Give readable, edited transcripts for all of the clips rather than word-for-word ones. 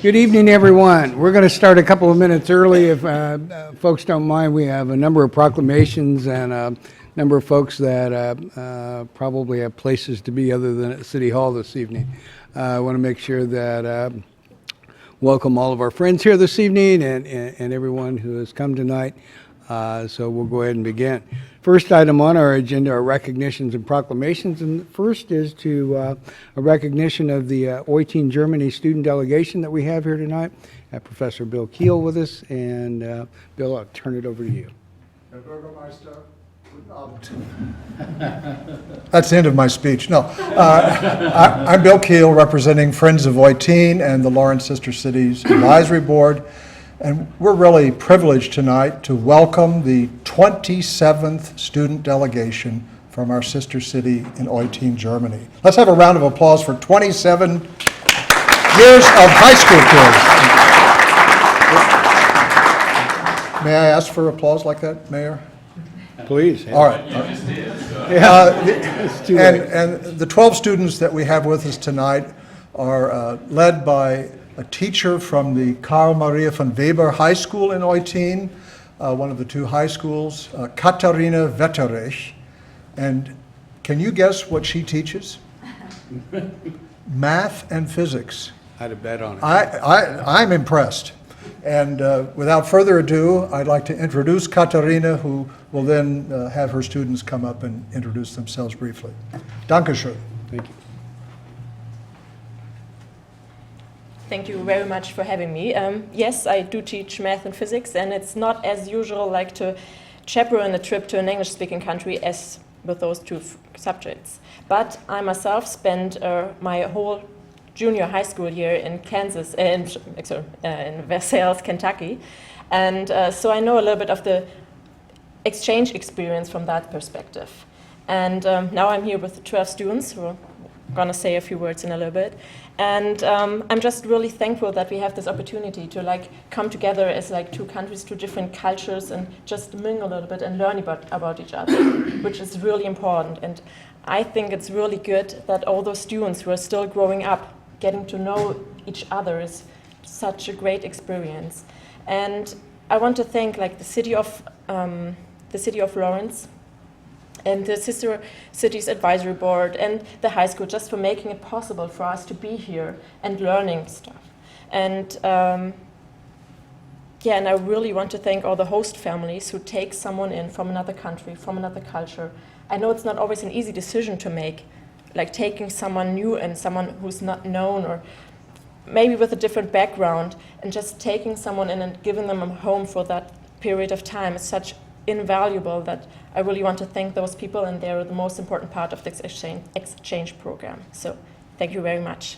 Good evening, everyone. We're going to start a couple of minutes early. If folks don't mind, we have a number of proclamations and a number of folks that probably have places to be other than at City Hall this evening. I want to make sure that welcome all of our friends here this evening and everyone who has come tonight. So we'll go ahead and begin. First item on our agenda are recognitions and proclamations, and the first is to a recognition of the Eutin Germany student delegation that we have here tonight. I have Professor Bill Keel with us, and Bill, I'll turn it over to you. Herr Bürgermeister, guten Abend. That's the end of my speech. No, I'm Bill Keel, representing Friends of Eutin and the Lawrence Sister Cities Advisory Board. And we're really privileged tonight to welcome the 27th student delegation from our sister city in Eutin, Germany. Let's have a round of applause for 27 years of high school kids. May I ask for applause like that, Mayor? Please. All right. And the 12 students that we have with us tonight are led by a teacher from the Karl Maria von Weber High School in Eutin, one of the two high schools, Katharina Wetterich. And can you guess what she teaches? Math and physics. I'd have bet on it. I'm impressed. And without further ado, I'd like to introduce Katharina, who will then have her students come up and introduce themselves briefly. Dankeschön. Thank you. Thank you very much for having me. Yes, I do teach math and physics, and it's not as usual like to chaperone a trip to an English-speaking country as with those two subjects. But I myself spent my whole junior high school year in Kansas, in Versailles, Kentucky, and so I know a little bit of the exchange experience from that perspective. And now I'm here with 12 students who are going to say a few words in a little bit. And I'm just really thankful that we have this opportunity to come together as two countries, two different cultures, and just mingle a little bit and learn about each other, which is really important. And I think it's really good that all those students who are still growing up, getting to know each other is such a great experience. And I want to thank the city of Lawrence and the Sister Cities Advisory Board and the high school just for making it possible for us to be here and learning stuff. And and I really want to thank all the host families who take someone in from another country, from another culture. I know it's not always an easy decision to make, taking someone new and someone who's not known or maybe with a different background, and just taking someone in and giving them a home for that period of time is such invaluable that I really want to thank those people, and they're the most important part of this exchange program. So thank you very much.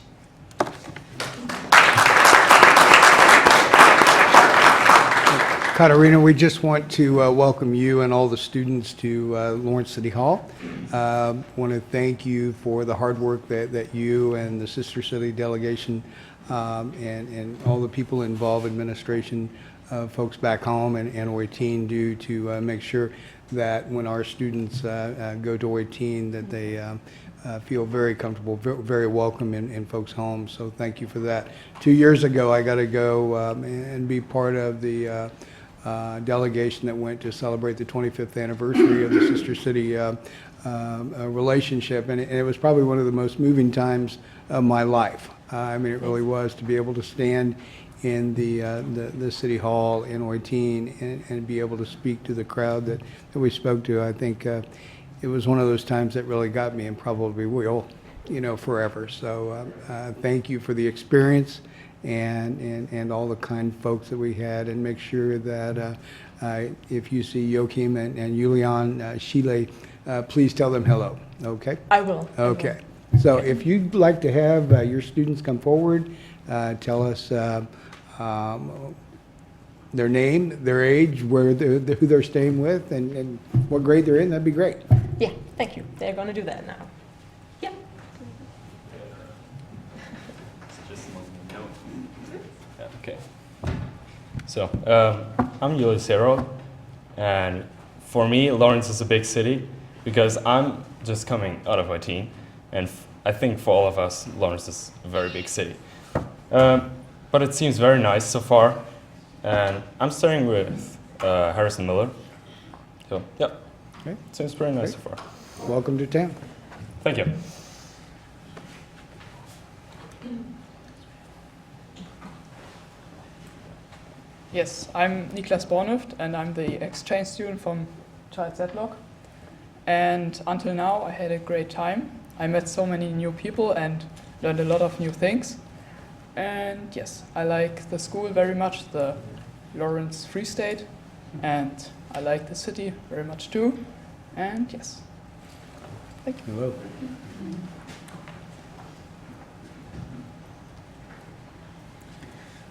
Katharina, we just want to welcome you and all the students to Lawrence City Hall. Want to thank you for the hard work that you and the Sister City delegation and all the people involved, administration, folks back home and Eutin do to make sure that when our students go to Eutin that they feel very comfortable, very welcome in folks' homes. So thank you for that. 2 years ago, I got to go and be part of the delegation that went to celebrate the 25th anniversary of the Sister City relationship, and it was probably one of the most moving times of my life. I mean, it really was, to be able to stand in the City Hall in Eutin and be able to speak to the crowd that we spoke to. I think it was one of those times that really got me, and probably will, forever. So thank you for the experience and all the kind folks that we had, and make sure that if you see Joachim and Julian Schiele, please tell them hello, okay? I will. Okay. So if you'd like to have your students come forward, tell us their name, their age, who they're staying with, and what grade they're in, that'd be great. Yeah, thank you. They're going to do that now. Yeah. Okay. So, I'm Ulicero, and for me, Lawrence is a big city because I'm just coming out of Eutin, and I think for all of us, Lawrence is a very big city. but it seems very nice so far. And I'm staying with Harrison Miller. So, yeah, Okay. seems pretty nice so far. Welcome to town. Thank you. Yes, I'm Niklas Bornuft and I'm the exchange student from Child Zedlock. And until now I had a great time. I met so many new people and learned a lot of new things. And yes, I like the school very much, the Lawrence Free State, and I like the city very much too. And yes, thank you. Hello.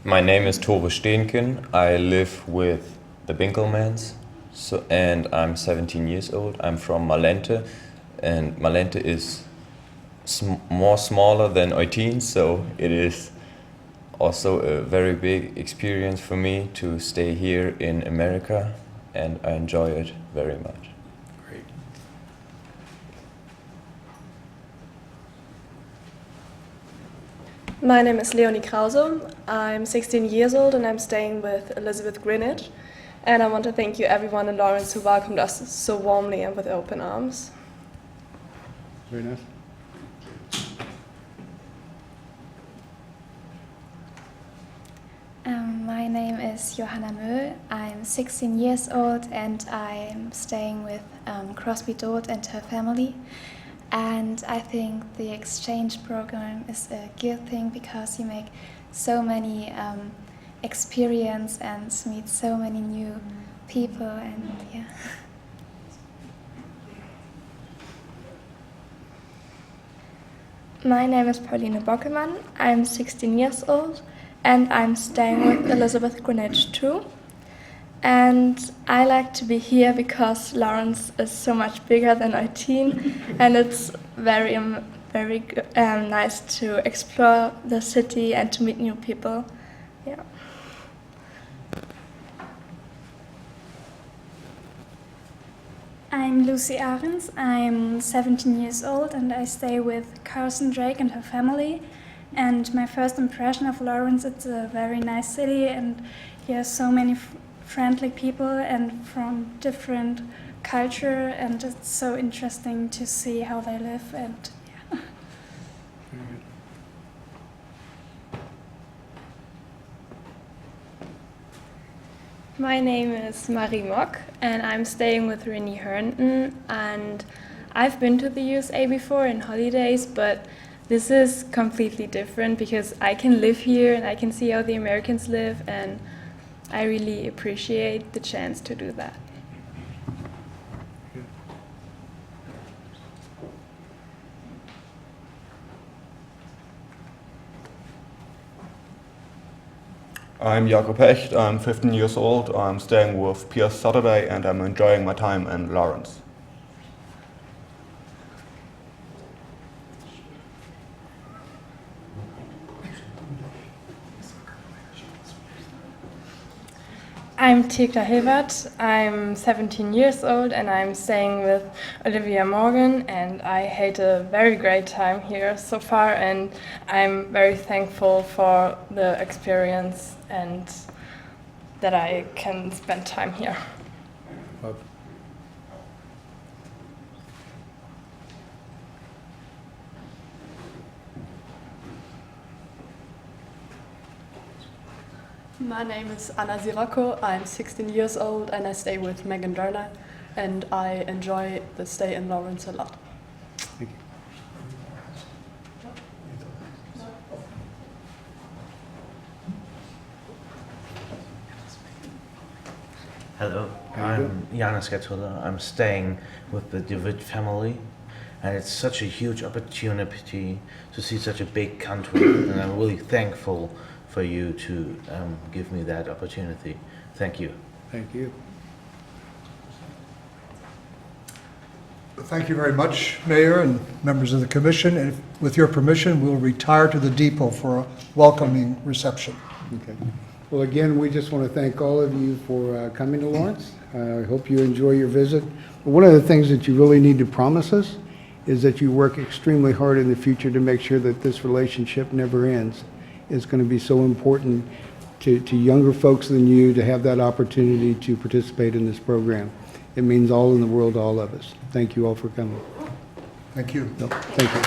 My name is Tove Steenken. I live with the Binkelmans, and I'm 17 years old. I'm from Malente, and Malente is more smaller than Eutin, so it is also a very big experience for me to stay here in America, and I enjoy it very much. Great. My name is Leonie Krause. I'm 16 years old and I'm staying with Elizabeth Greenwich. And I want to thank you everyone in Lawrence who welcomed us so warmly and with open arms. Very nice. My name is Johanna Möhl. I'm 16 years old and I'm staying with Crosby Dodd and her family. And I think the exchange program is a good thing because you make so many experience and meet so many new people and yeah. My name is Pauline Bockemann. I'm 16 years old and I'm staying with Elizabeth Greenwich too. And I like to be here because Lawrence is so much bigger than Eutin and it's very nice to explore the city and to meet new people. Yeah. I'm Lucy Ahrens. I'm 17 years old and I stay with Carson Drake and her family. And my first impression of Lawrence, it's a very nice city and here are so many friendly people and from different culture, and it's so interesting to see how they live and yeah. My name is Marie Mock and I'm staying with Rennie Herndon, and I've been to the USA before in holidays, but this is completely different because I can live here and I can see how the Americans live, and I really appreciate the chance to do that. I'm Jakob Hecht, I'm 15 years old, I'm staying with Pierce Saturday and I'm enjoying my time in Lawrence. I'm Tekla Herbert. I'm 17 years old and I'm staying with Olivia Morgan, and I had a very great time here so far, and I'm very thankful for the experience and that I can spend time here. My name is Anna Sirocco. I'm 16 years old and I stay with Megan Derner, and I enjoy the stay in Lawrence a lot. Thank you. Hello, I'm Janis Getula. I'm staying with the DeWitt family, and it's such a huge opportunity to see such a big country, and I'm really thankful for you to give me that opportunity. Thank you. Thank you. Thank you very much, Mayor and members of the Commission. And with your permission, we'll retire to the depot for a welcoming reception. Okay. Well, again, we just want to thank all of you for coming to Lawrence. I hope you enjoy your visit. One of the things that you really need to promise us is that you work extremely hard in the future to make sure that this relationship never ends. is going to be so important to younger folks than you to have that opportunity to participate in this program. It means all in the world to all of us. Thank you all for coming. Thank you. No, thank you.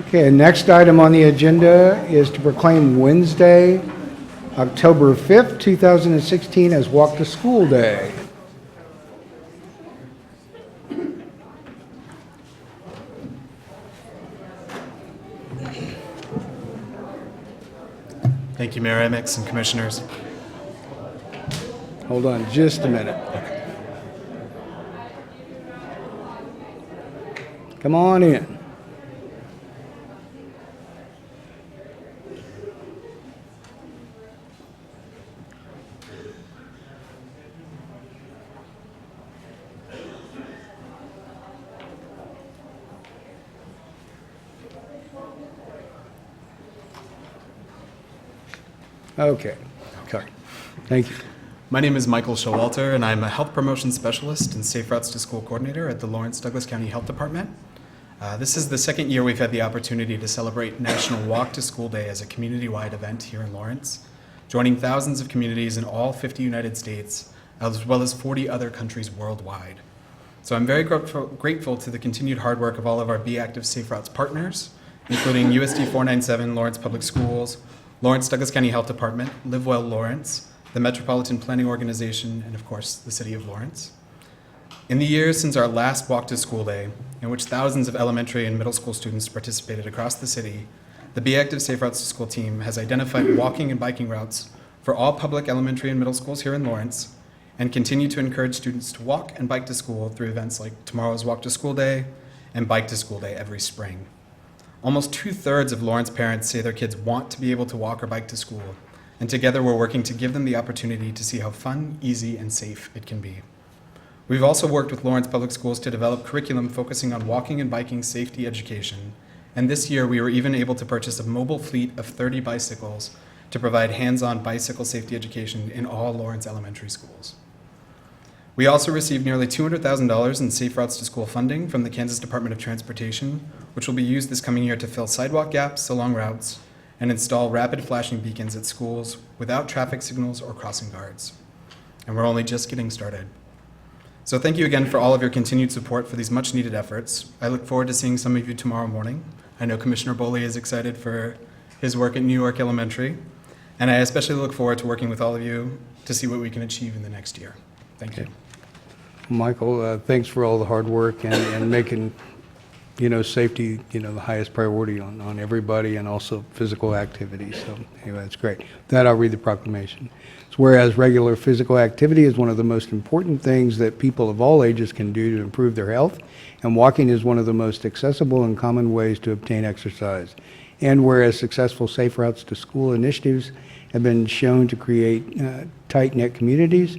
Okay, next item on the agenda is to proclaim Wednesday, October 5th, 2016 as Walk to School Day. Thank you, Mayor Amyx and Commissioners. Hold on just a minute. Come on in. Okay. Okay. Thank you. My name is Michael Showalter, and I'm a Health Promotion Specialist and Safe Routes to School Coordinator at the Lawrence Douglas County Health Department. This is the second year we've had the opportunity to celebrate National Walk to School Day as a community-wide event here in Lawrence, joining thousands of communities in all 50 United States, as well as 40 other countries worldwide. So I'm very grateful to the continued hard work of all of our Be Active Safe Routes partners, including USD 497, Lawrence Public Schools, Lawrence Douglas County Health Department, Live Well Lawrence, the Metropolitan Planning Organization, and of course, the City of Lawrence. In the years since our last Walk to School Day, in which thousands of elementary and middle school students participated across the city, the Be Active Safe Routes to School team has identified walking and biking routes for all public elementary and middle schools here in Lawrence, and continue to encourage students to walk and bike to school through events like tomorrow's Walk to School Day and Bike to School Day every spring. Almost 2/3 of Lawrence parents say their kids want to be able to walk or bike to school, and together we're working to give them the opportunity to see how fun, easy, and safe it can be. We've also worked with Lawrence Public Schools to develop curriculum focusing on walking and biking safety education, and this year we were even able to purchase a mobile fleet of 30 bicycles to provide hands-on bicycle safety education in all Lawrence elementary schools. We also received nearly $200,000 in Safe Routes to School funding from the Kansas Department of Transportation, which will be used this coming year to fill sidewalk gaps along routes and install rapid flashing beacons at schools without traffic signals or crossing guards. And we're only just getting started. So thank you again for all of your continued support for these much needed efforts. I look forward to seeing some of you tomorrow morning. I know Commissioner Boley is excited for his work at New York Elementary, and I especially look forward to working with all of you to see what we can achieve in the next year. Thank you. Michael, thanks for all the hard work and making, safety, the highest priority on everybody, and also physical activity. So anyway, that's great. With that, I'll read the proclamation. It's whereas regular physical activity is one of the most important things that people of all ages can do to improve their health, and walking is one of the most accessible and common ways to obtain exercise. And whereas successful Safe Routes to School initiatives have been shown to create tight-knit communities,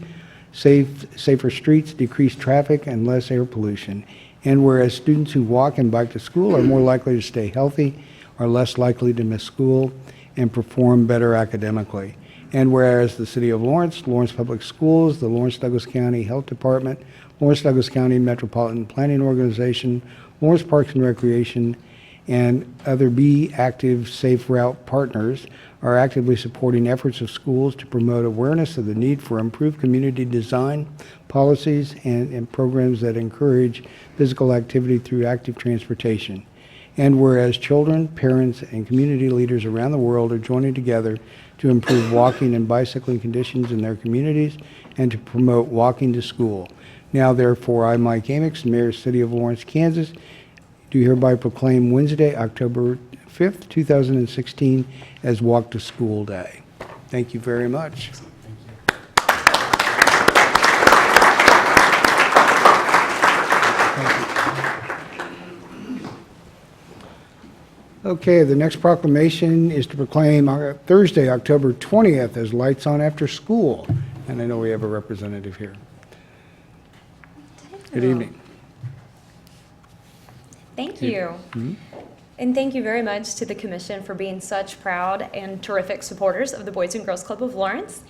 safer streets, decreased traffic, and less air pollution. And whereas students who walk and bike to school are more likely to stay healthy, are less likely to miss school, and perform better academically. And whereas the City of Lawrence, Lawrence Public Schools, the Lawrence Douglas County Health Department, Lawrence Douglas County Metropolitan Planning Organization, Lawrence Parks and Recreation, and other Be Active Safe Route partners are actively supporting efforts of schools to promote awareness of the need for improved community design, policies, and programs that encourage physical activity through active transportation. And whereas children, parents, and community leaders around the world are joining together to improve walking and bicycling conditions in their communities and to promote walking to school. Now, therefore, I, Mike Amyx, Mayor of the City of Lawrence, Kansas, do hereby proclaim Wednesday, October 5th, 2016 as Walk to School Day. Thank you very much. Okay, the next proclamation is to proclaim Thursday, October 20th as Lights On After School. And I know we have a representative here. Good evening. Thank you. And thank you very much to the Commission for being such proud and terrific supporters of the Boys and Girls Club of Lawrence.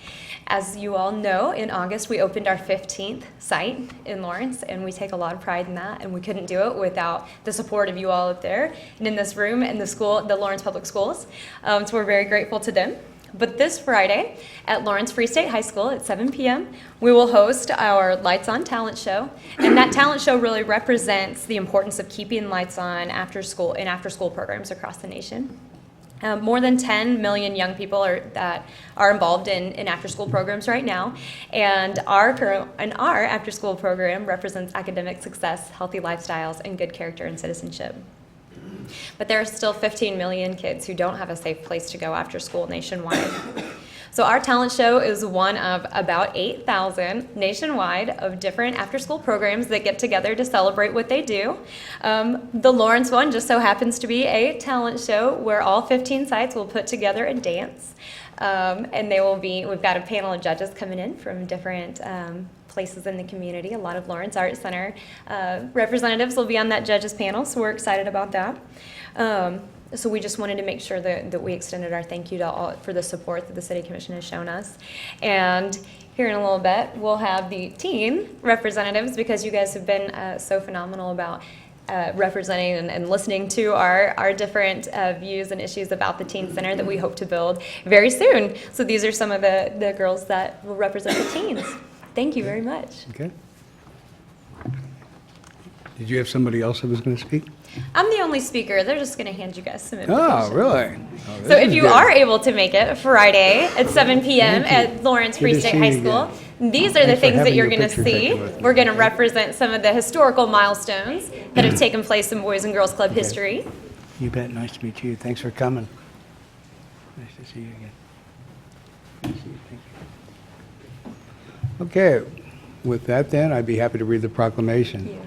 As you all know, in August we opened our 15th site in Lawrence, and we take a lot of pride in that, and we couldn't do it without the support of you all up there and in this room and the Lawrence Public Schools. So we're very grateful to them. But this Friday at Lawrence Free State High School at 7 p.m., we will host our Lights On talent show. And that talent show really represents the importance of keeping lights on after school in after-school programs across the nation. More than 10 million young people that are involved in after-school programs right now. And our after-school program represents academic success, healthy lifestyles, and good character and citizenship. But there are still 15 million kids who don't have a safe place to go after school nationwide. So our talent show is one of about 8,000 nationwide of different after-school programs that get together to celebrate what they do. The Lawrence one just so happens to be a talent show where all 15 sites will put together a dance. And we've got a panel of judges coming in from different places in the community. A lot of Lawrence Art Center representatives will be on that judges panel, so we're excited about that. So we just wanted to make sure that we extended our thank you to all for the support that the City Commission has shown us. And here in a little bit, we'll have the teen representatives, because you guys have been so phenomenal about representing and listening to our different views and issues about the Teen Center that we hope to build very soon. So these are some of the girls that will represent the teens. Thank you very much. Okay. Did you have somebody else that was going to speak? I'm the only speaker. They're just going to hand you guys some information. Oh, really? Oh, So if you are able to make it Friday at 7 p.m. at Lawrence Free Good to State see High you School, again. these are the Thanks for things that having you're your going to picture see. taken with me. We're going to represent some of the historical milestones that have taken place in Boys and Girls Club history. You bet. Nice to meet you. Thanks for coming. Nice to see you again. Nice to see you. Thank you. Okay. With that, then, I'd be happy to read the proclamation. Yeah.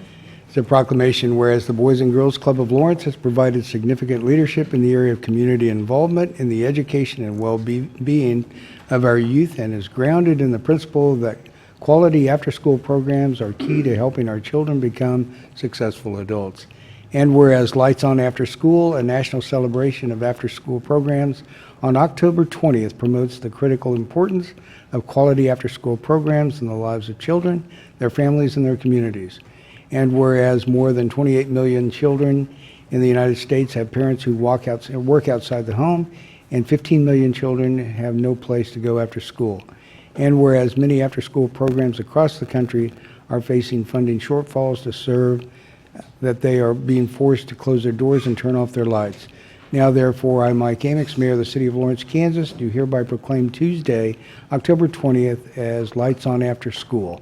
It's a proclamation whereas the Boys and Girls Club of Lawrence has provided significant leadership in the area of community involvement in the education and well-being of our youth, and is grounded in the principle that quality after-school programs are key to helping our children become successful adults. And whereas Lights On After School, a national celebration of after-school programs on October 20th, promotes the critical importance of quality after-school programs in the lives of children, their families, and their communities. And whereas more than 28 million children in the United States have parents who work outside the home, and 15 million children have no place to go after school. And whereas many after-school programs across the country are facing funding shortfalls to serve, that they are being forced to close their doors and turn off their lights. Now, therefore, I, Mike Amyx, Mayor of the City of Lawrence, Kansas, do hereby proclaim Tuesday, October 20th, as Lights On After School.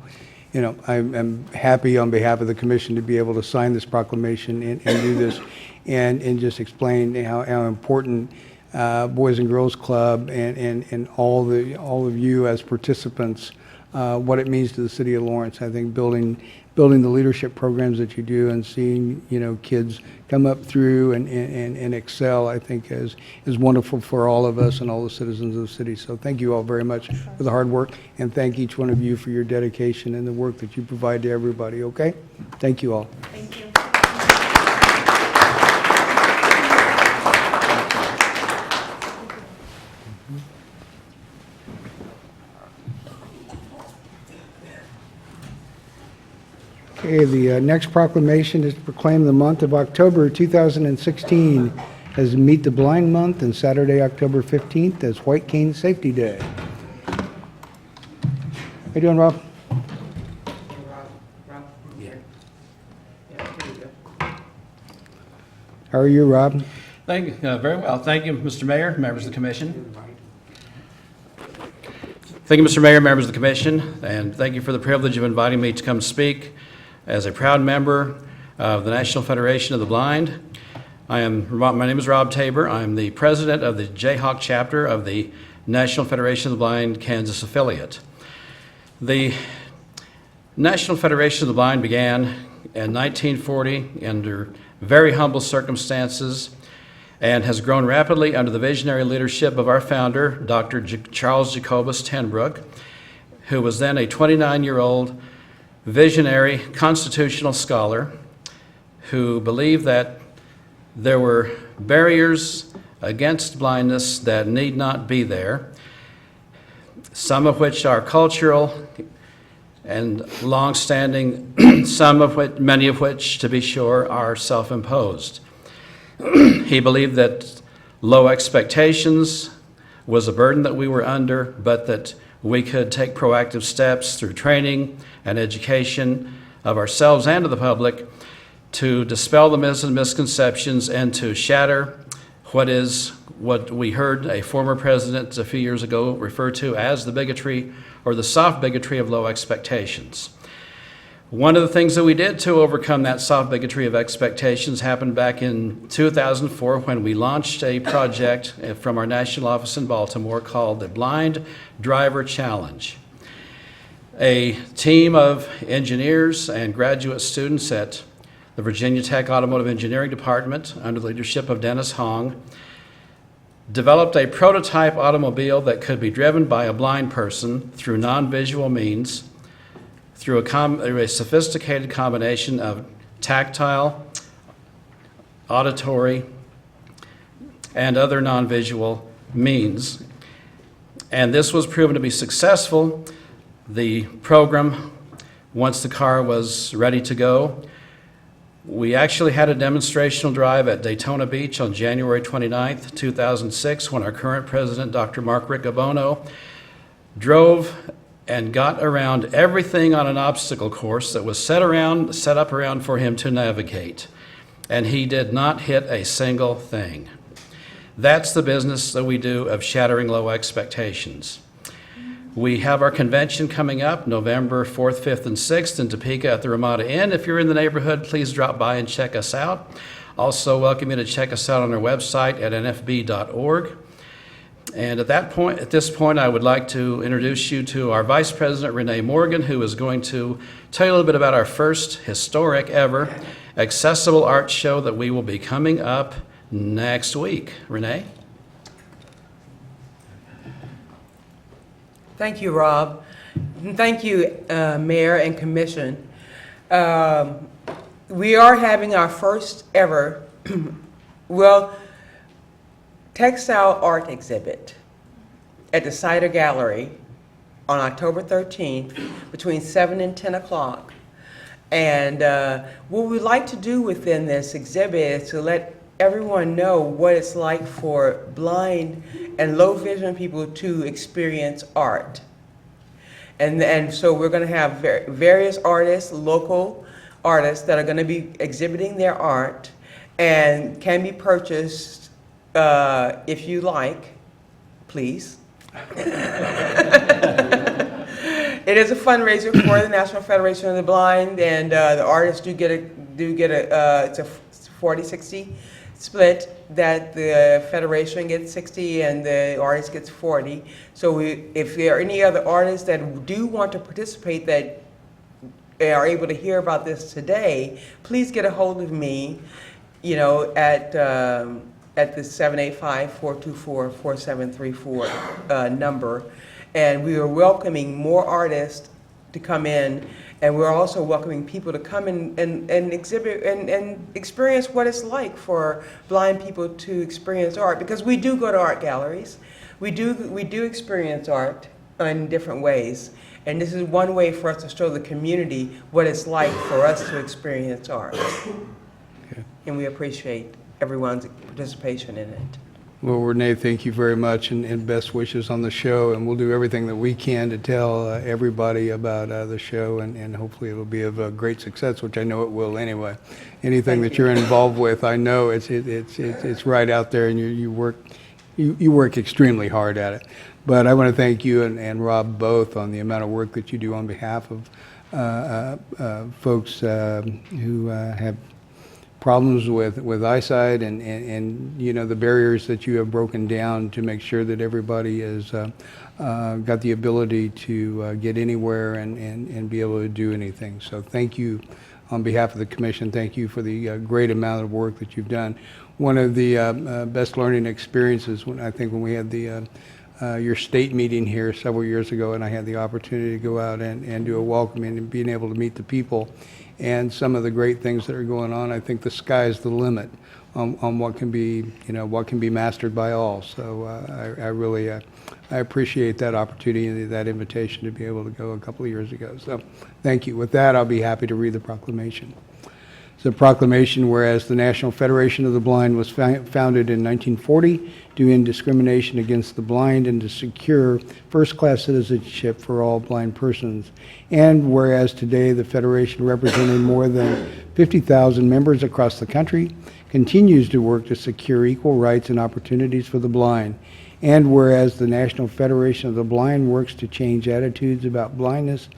You know, I'm happy on behalf of the Commission to be able to sign this proclamation and do this, and just explain how important Boys and Girls Club and all of you as participants, what it means to the City of Lawrence. I think building the leadership programs that you do and seeing, you know, kids come up through and excel, I think is wonderful for all of us and all the citizens of the city. So thank you all very much for the hard work, and thank each one of you for your dedication and the work that you provide to everybody, okay? Thank you all. Thank you. Okay, the next proclamation is to proclaim the month of October 2016 as Meet the Blind Month, and Saturday, October 15th as White Cane Safety Day. How you doing, Rob? How are you, Rob? Thank you. Very well. Thank you, Mr. Mayor, members of the Commission. Thank you, Mr. Mayor, members of the Commission, and thank you for the privilege of inviting me to come speak as a proud member of the National Federation of the Blind. My name is Rob Tabor. I'm the president of the Jayhawk chapter of the National Federation of the Blind Kansas affiliate. The National Federation of the Blind began in 1940 under very humble circumstances and has grown rapidly under the visionary leadership of our founder, Dr. Charles Jacobus Tenbrook, who was then a 29-year-old visionary constitutional scholar who believed that there were barriers against blindness that need not be there, some of which are cultural and long-standing, many of which, to be sure, are self-imposed. He believed that low expectations was a burden that we were under, but that we could take proactive steps through training and education of ourselves and of the public to dispel the myths and misconceptions and to shatter what we heard a former president a few years ago refer to as the bigotry or the soft bigotry of low expectations. One of the things that we did to overcome that soft bigotry of expectations happened back in 2004 when we launched a project from our national office in Baltimore called the Blind Driver Challenge. A team of engineers and graduate students at the Virginia Tech Automotive Engineering Department, under the leadership of Dennis Hong, developed a prototype automobile that could be driven by a blind person through non-visual means, through a sophisticated combination of tactile, auditory, and other non-visual means. And this was proven to be successful. The program, once the car was ready to go, we actually had a demonstrational drive at Daytona Beach on January 29th, 2006, when our current president, Dr. Mark Riccobono, drove and got around everything on an obstacle course that was set up around for him to navigate. And he did not hit a single thing. That's the business that we do of shattering low expectations. We have our convention coming up November 4th, 5th, and 6th in Topeka at the Ramada Inn. If you're in the neighborhood, please drop by and check us out. Also welcome you to check us out on our website at nfb.org. And at this point, I would like to introduce you to our Vice President, Renee Morgan, who is going to tell you a little bit about our first historic ever accessible art show that we will be coming up next week. Renee? Thank you, Rob. And thank you, Mayor and Commission. We are having our first ever, textile art exhibit at the Cider Gallery on October 13th between 7 and 10 o'clock. And what we'd like to do within this exhibit is to let everyone know what it's like for blind and low vision people to experience art. And so we're going to have various artists, local artists, that are going to be exhibiting their art and can be purchased if you like, please. It is a fundraiser for the National Federation of the Blind, and the artists do get it's a 40-60 split, that the Federation gets 60 and the artist gets 40. So if there are any other artists that do want to participate that are able to hear about this today, please get a hold of me, at the 785-424-4734 number. And we are welcoming more artists to come in, and we're also welcoming people to come in and exhibit and experience what it's like for blind people to experience art, because we do go to art galleries. We do experience art in different ways, and this is one way for us to show the community what it's like for us to experience art. Okay. And we appreciate everyone's participation in it. Well, Renee, thank you very much, and best wishes on the show, and we'll do everything that we can to tell everybody about the show, and hopefully it'll be of a great success, which I know it will anyway. Anything that you're involved with, I know it's right out there, and you work extremely hard at it. But I want to thank you and Rob both on the amount of work that you do on behalf of folks who have problems with eyesight, and the barriers that you have broken down to make sure that everybody has got the ability to get anywhere and be able to do anything. So thank you on behalf of the Commission. Thank you for the great amount of work that you've done. One of the best learning experiences when we had the your state meeting here several years ago, and I had the opportunity to go out and do a welcoming and being able to meet the people and some of the great things that are going on. I think the sky's the limit on what can be, what can be mastered by all. So I really I appreciate that opportunity and that invitation to be able to go a couple of years ago. So thank you. With that, I'll be happy to read the proclamation. It's a proclamation whereas the National Federation of the Blind was founded in 1940 to end discrimination against the blind and to secure first-class citizenship for all blind persons. And whereas today the Federation, representing more than 50,000 members across the country, continues to work to secure equal rights and opportunities for the blind. And whereas the National Federation of the Blind works to change attitudes about blindness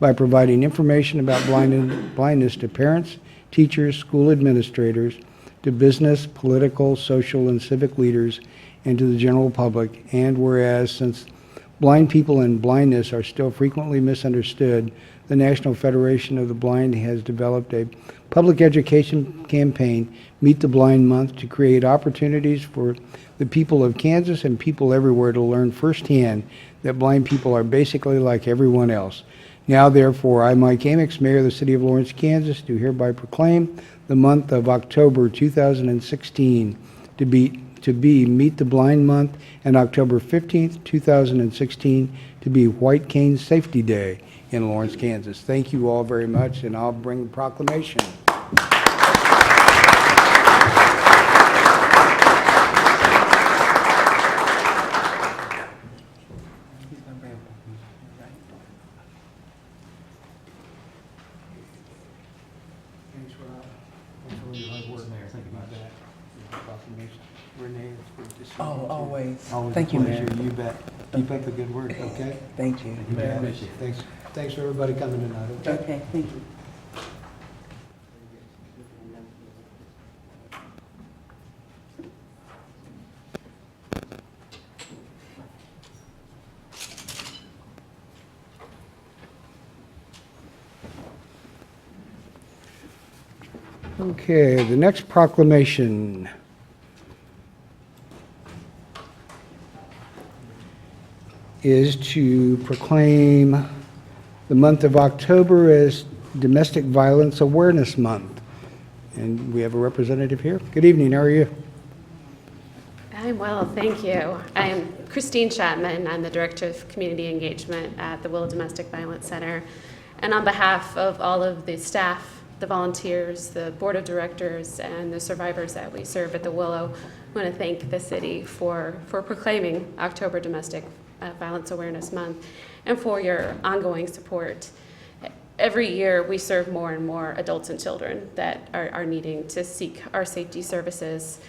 by providing information about blindness to parents, teachers, school administrators, to business, political, social, and civic leaders, and to the general public. And whereas since blind people and blindness are still frequently misunderstood, the National Federation of the Blind has developed a public education campaign, Meet the Blind Month, to create opportunities for the people of Kansas and people everywhere to learn firsthand that blind people are basically like everyone else. Now, therefore, I, Mike Amyx, Mayor of the City of Lawrence, Kansas, do hereby proclaim the month of October 2016 to be Meet the Blind Month, and October 15th, 2016 to be White Cane Safety Day in Lawrence, Kansas. Thank you all very much, and I'll bring the proclamation. Oh, always. Always Thank a you, pleasure. Mayor. You bet. Keep up the good work, okay? Thank you. Thanks for everybody coming tonight, okay? Okay, thank you. Okay, the next proclamation is to proclaim the month of October as Domestic Violence Awareness Month. And we have a representative here. Good evening, how are you? I'm well, thank you. I'm Christine Chapman. I'm the Director of Community Engagement at the Willow Domestic Violence Center. And on behalf of all of the staff, the volunteers, the board of directors, and the survivors that we serve at the Willow, I want to thank the city for proclaiming October Domestic Violence Awareness Month and for your ongoing support. Every year we serve more and more adults and children that are needing to seek our safety services.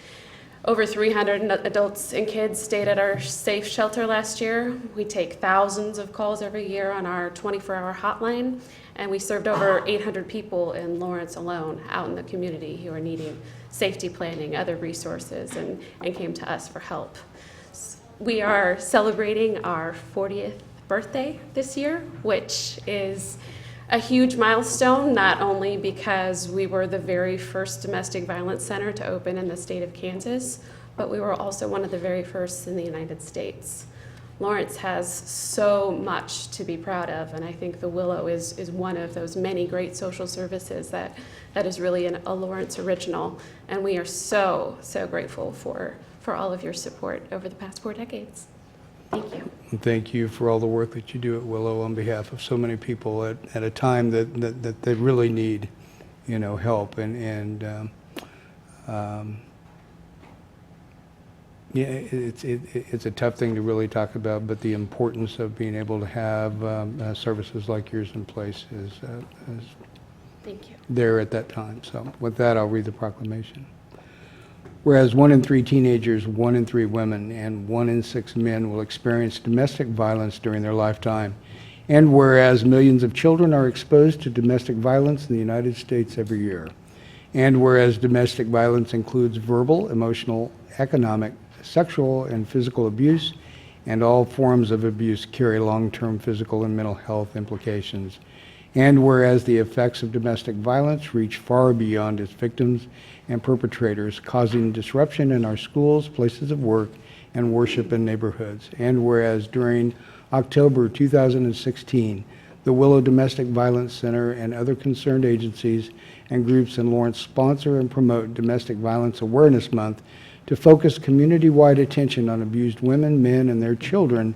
Over 300 adults and kids stayed at our safe shelter last year. We take thousands of calls every year on our 24-hour hotline, and we served over 800 people in Lawrence alone out in the community who are needing safety planning, other resources, and came to us for help. We are celebrating our 40th birthday this year, which is a huge milestone, not only because we were the very first domestic violence center to open in the state of Kansas, but we were also one of the very first in the United States. Lawrence has so much to be proud of, and I think the Willow is one of those many great social services that is really a Lawrence original, and we are so grateful for all of your support over the past 4 decades. Thank you. And thank you for all the work that you do at Willow on behalf of so many people at a time that they really need, help. Yeah, it's a tough thing to really talk about, but the importance of being able to have services like yours in place is Thank you. there at that time. So with that, I'll read the proclamation. Whereas 1 in 3 teenagers, 1 in 3 women, and 1 in 6 men will experience domestic violence during their lifetime, and whereas millions of children are exposed to domestic violence in the United States every year, and whereas domestic violence includes verbal, emotional, economic, sexual, and physical abuse, and all forms of abuse carry long-term physical and mental health implications, and whereas the effects of domestic violence reach far beyond its victims and perpetrators, causing disruption in our schools, places of work, and worship in neighborhoods. And whereas during October 2016, the Willow Domestic Violence Center and other concerned agencies and groups in Lawrence sponsor and promote Domestic Violence Awareness Month to focus community-wide attention on abused women, men, and their children,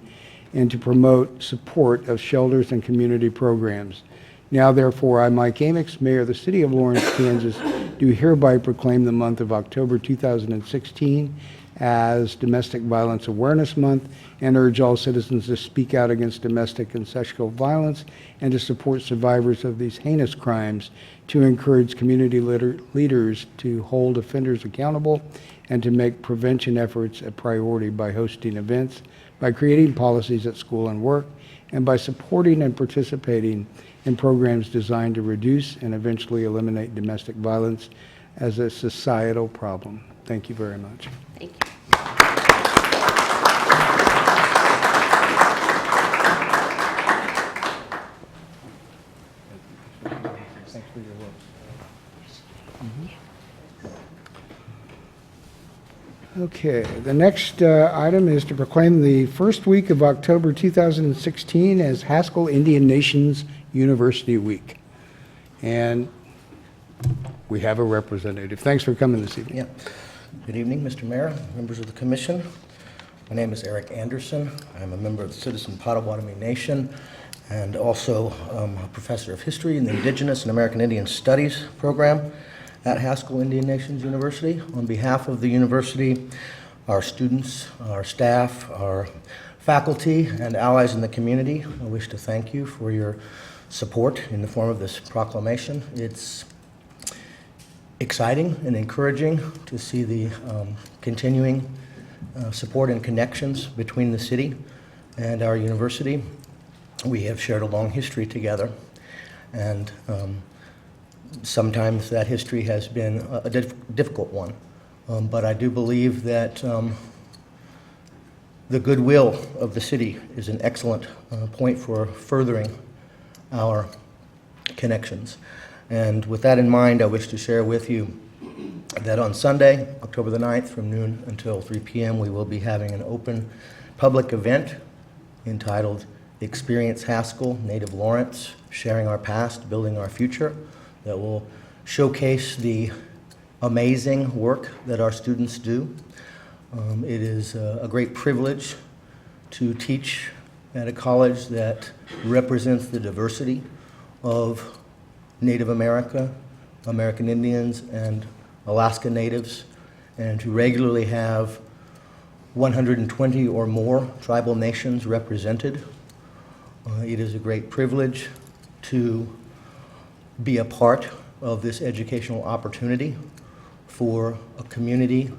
and to promote support of shelters and community programs. Now, therefore, I, Mike Amyx, Mayor of the City of Lawrence, Kansas, do hereby proclaim the month of October 2016 as Domestic Violence Awareness Month and urge all citizens to speak out against domestic and sexual violence and to support survivors of these heinous crimes, to encourage community leaders to hold offenders accountable and to make prevention efforts a priority by hosting events, by creating policies at school and work, and by supporting and participating in programs designed to reduce and eventually eliminate domestic violence as a societal problem. Thank you very much. Thank you. Thanks for your work. Okay, the next item is to proclaim the first week of October 2016 as Haskell Indian Nations University Week. And we have a representative. Thanks for coming this evening. Yeah. Good evening, Mr. Mayor, members of the Commission. My name is Eric Anderson. I'm a member of the Citizen Potawatomi Nation and also a professor of history in the Indigenous and American Indian Studies program at Haskell Indian Nations University. On behalf of the university, our students, our staff, our faculty, and allies in the community, I wish to thank you for your support in the form of this proclamation. It's exciting and encouraging to see the continuing support and connections between the city and our university. We have shared a long history together, and sometimes that history has been a difficult one. But I do believe that the goodwill of the city is an excellent point for furthering our connections. And with that in mind, I wish to share with you that on Sunday, October the 9th, from noon until 3 p.m., we will be having an open public event entitled Experience Haskell, Native Lawrence, Sharing Our Past, Building Our Future, that will showcase the amazing work that our students do. It is a great privilege to teach at a college that represents the diversity of Native America, American Indians, and Alaska Natives, and to regularly have 120 or more tribal nations represented. It is a great privilege to be a part of this educational opportunity for a community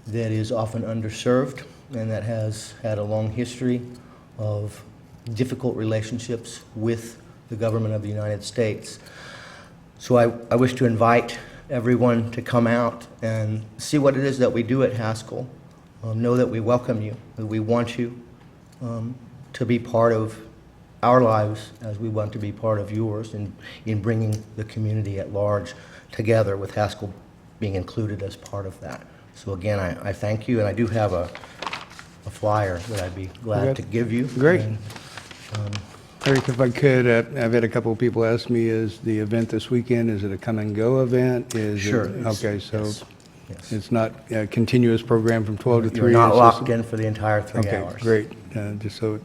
that is often underserved and that has had a long history of difficult relationships with the government of the United States. So I wish to invite everyone to come out and see what it is that we do at Haskell. Know that we welcome you, that we want you to be part of our lives as we want to be part of yours in bringing the community at large together, with Haskell being included as part of that. So again, I thank you, and I do have a flyer that I'd be glad to give you. Great. And, Eric, if I could, I've had a couple of people ask me, is the event this weekend, is it a come-and-go event? Sure. Okay, so yes. it's not a continuous program from 12 to 3? You're not it's locked just- in for the entire 3 hours. Okay, great. Just so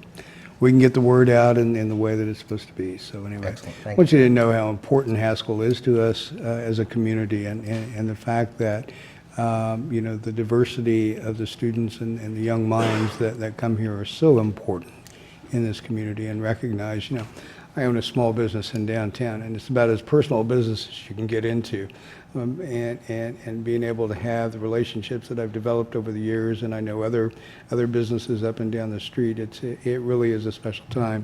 we can get the word out in the way that it's supposed to be. So anyway, Excellent. I Thank want you to know how important Haskell is to us as a community, and the fact that the diversity of the students and the young minds that come here are so important in this community, and recognize, I own a small business in downtown, and it's about as personal a business as you can get into. And being able to have the relationships that I've developed over the years, and I know other businesses up and down the street, it really is a special time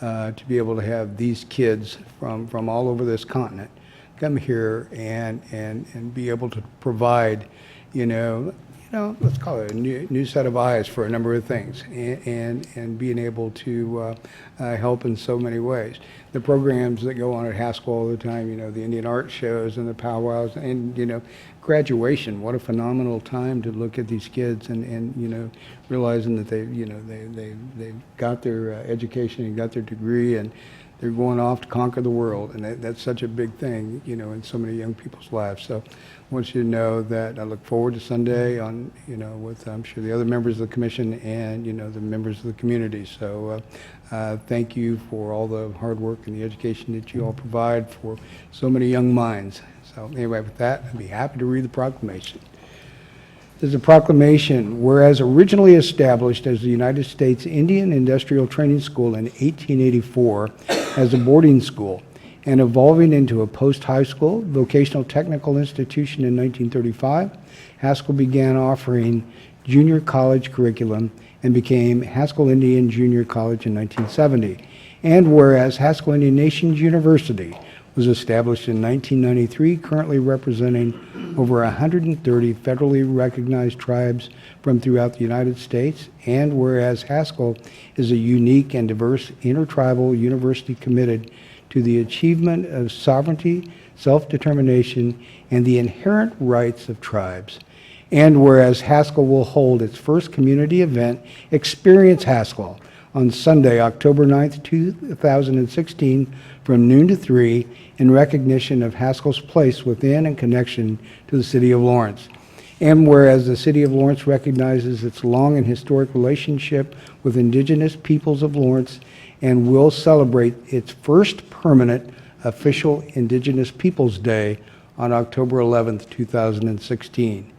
to be able to have these kids from all over this continent come here and be able to provide, let's call it a new set of eyes for a number of things, and being able to help in so many ways. The programs that go on at Haskell all the time, the Indian art shows and the powwows, and graduation. What a phenomenal time to look at these kids and realizing that they've got their education and got their degree, and they're going off to conquer the world, and that's such a big thing, in so many young people's lives. So I want you to know that I look forward to Sunday with, I'm sure, the other members of the commission and, the members of the community. So thank you for all the hard work and the education that you all provide for so many young minds. So anyway, with that, I'd be happy to read the proclamation. There's a proclamation, whereas originally established as the United States Indian Industrial Training School in 1884 as a boarding school and evolving into a post-high school vocational technical institution in 1935, Haskell began offering junior college curriculum and became Haskell Indian Junior College in 1970. And whereas Haskell Indian Nations University was established in 1993, currently representing over 130 federally recognized tribes from throughout the United States, and whereas Haskell is a unique and diverse intertribal university committed to the achievement of sovereignty, self-determination, and the inherent rights of tribes, and whereas Haskell will hold its first community event, Experience Haskell, on Sunday, October 9th, 2016, from noon to 3, in recognition of Haskell's place within and connection to the City of Lawrence. And whereas the City of Lawrence recognizes its long and historic relationship with Indigenous peoples of Lawrence and will celebrate its first permanent official Indigenous Peoples Day on October 11th, 2016.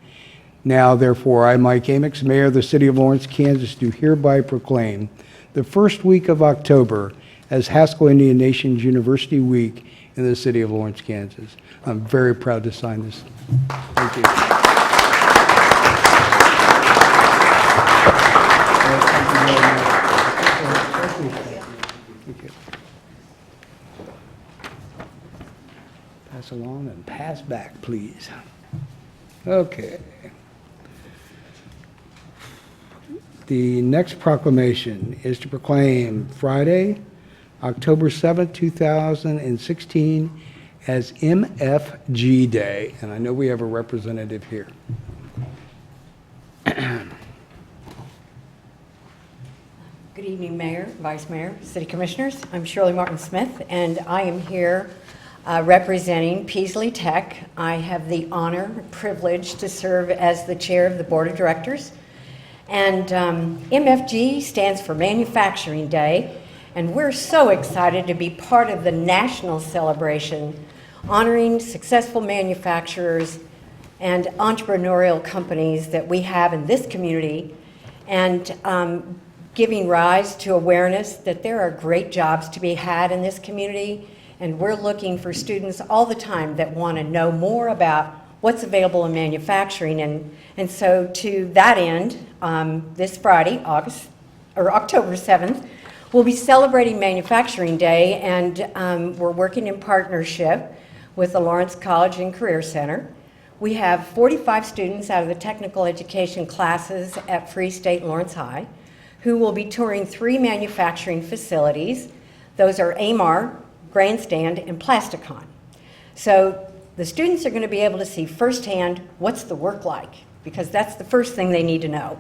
Now, therefore, I, Mike Amyx, Mayor of the City of Lawrence, Kansas, do hereby proclaim the first week of October as Haskell Indian Nations University Week in the City of Lawrence, Kansas. I'm very proud to sign this. Thank you. Thank you. Pass along and pass back, please. Okay. The next proclamation is to proclaim Friday, October 7th, 2016 as MFG Day. And I know we have a representative here. Good evening, Mayor, Vice Mayor, City Commissioners. I'm Shirley Martin-Smith, and I am here representing Peaslee Tech. I have the honor and privilege to serve as the chair of the Board of Directors. And MFG stands for Manufacturing Day, and we're so excited to be part of the national celebration honoring successful manufacturers and entrepreneurial companies that we have in this community, and giving rise to awareness that there are great jobs to be had in this community, and we're looking for students all the time that want to know more about what's available in manufacturing. And so to that end, this Friday, October 7th, we'll be celebrating Manufacturing Day, and we're working in partnership with the Lawrence College and Career Center. We have 45 students out of the technical education classes at Free State Lawrence High who will be touring 3 manufacturing facilities. Those are AMAR, Grandstand, and Plasticon. So the students are going to be able to see firsthand what's the work like, because that's the first thing they need to know.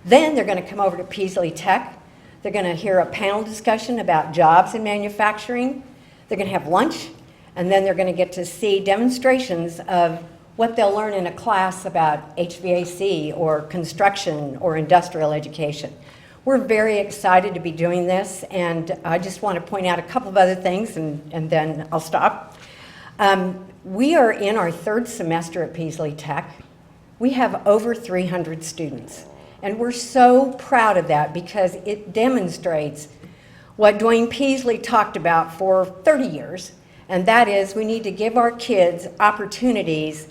Then they're going to come over to Peaslee Tech. They're going to hear a panel discussion about jobs in manufacturing. They're going to have lunch, and then they're going to get to see demonstrations of what they'll learn in a class about HVAC or construction or industrial education. We're very excited to be doing this, and I just want to point out a couple of other things, and then I'll stop. We are in our 3rd semester at Peaslee Tech. We have over 300 students, and we're so proud of that because it demonstrates what Dwayne Peaslee talked about for 30 years, and that is we need to give our kids opportunities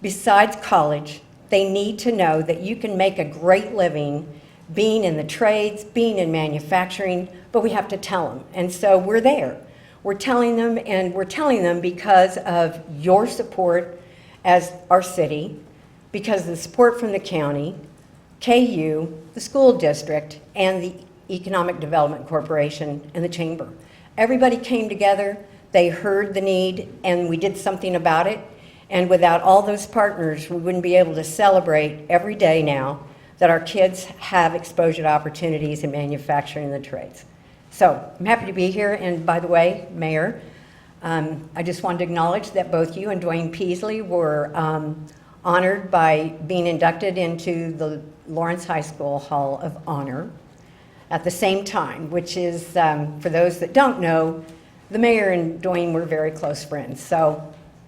besides college. They need to know that you can make a great living being in the trades, being in manufacturing, but we have to tell them. And so we're there. We're telling them, and we're telling them because of your support as our city. because of the support from the county, KU, the school district, and the Economic Development Corporation and the chamber. Everybody came together, they heard the need, and we did something about it. And without all those partners, we wouldn't be able to celebrate every day now that our kids have exposure to opportunities in manufacturing and the trades. So I'm happy to be here. And by the way, Mayor, I just wanted to acknowledge that both you and Dwayne Peasley were honored by being inducted into the Lawrence High School Hall of Honor at the same time, which is, for those that don't know, the mayor and Dwayne were very close friends. So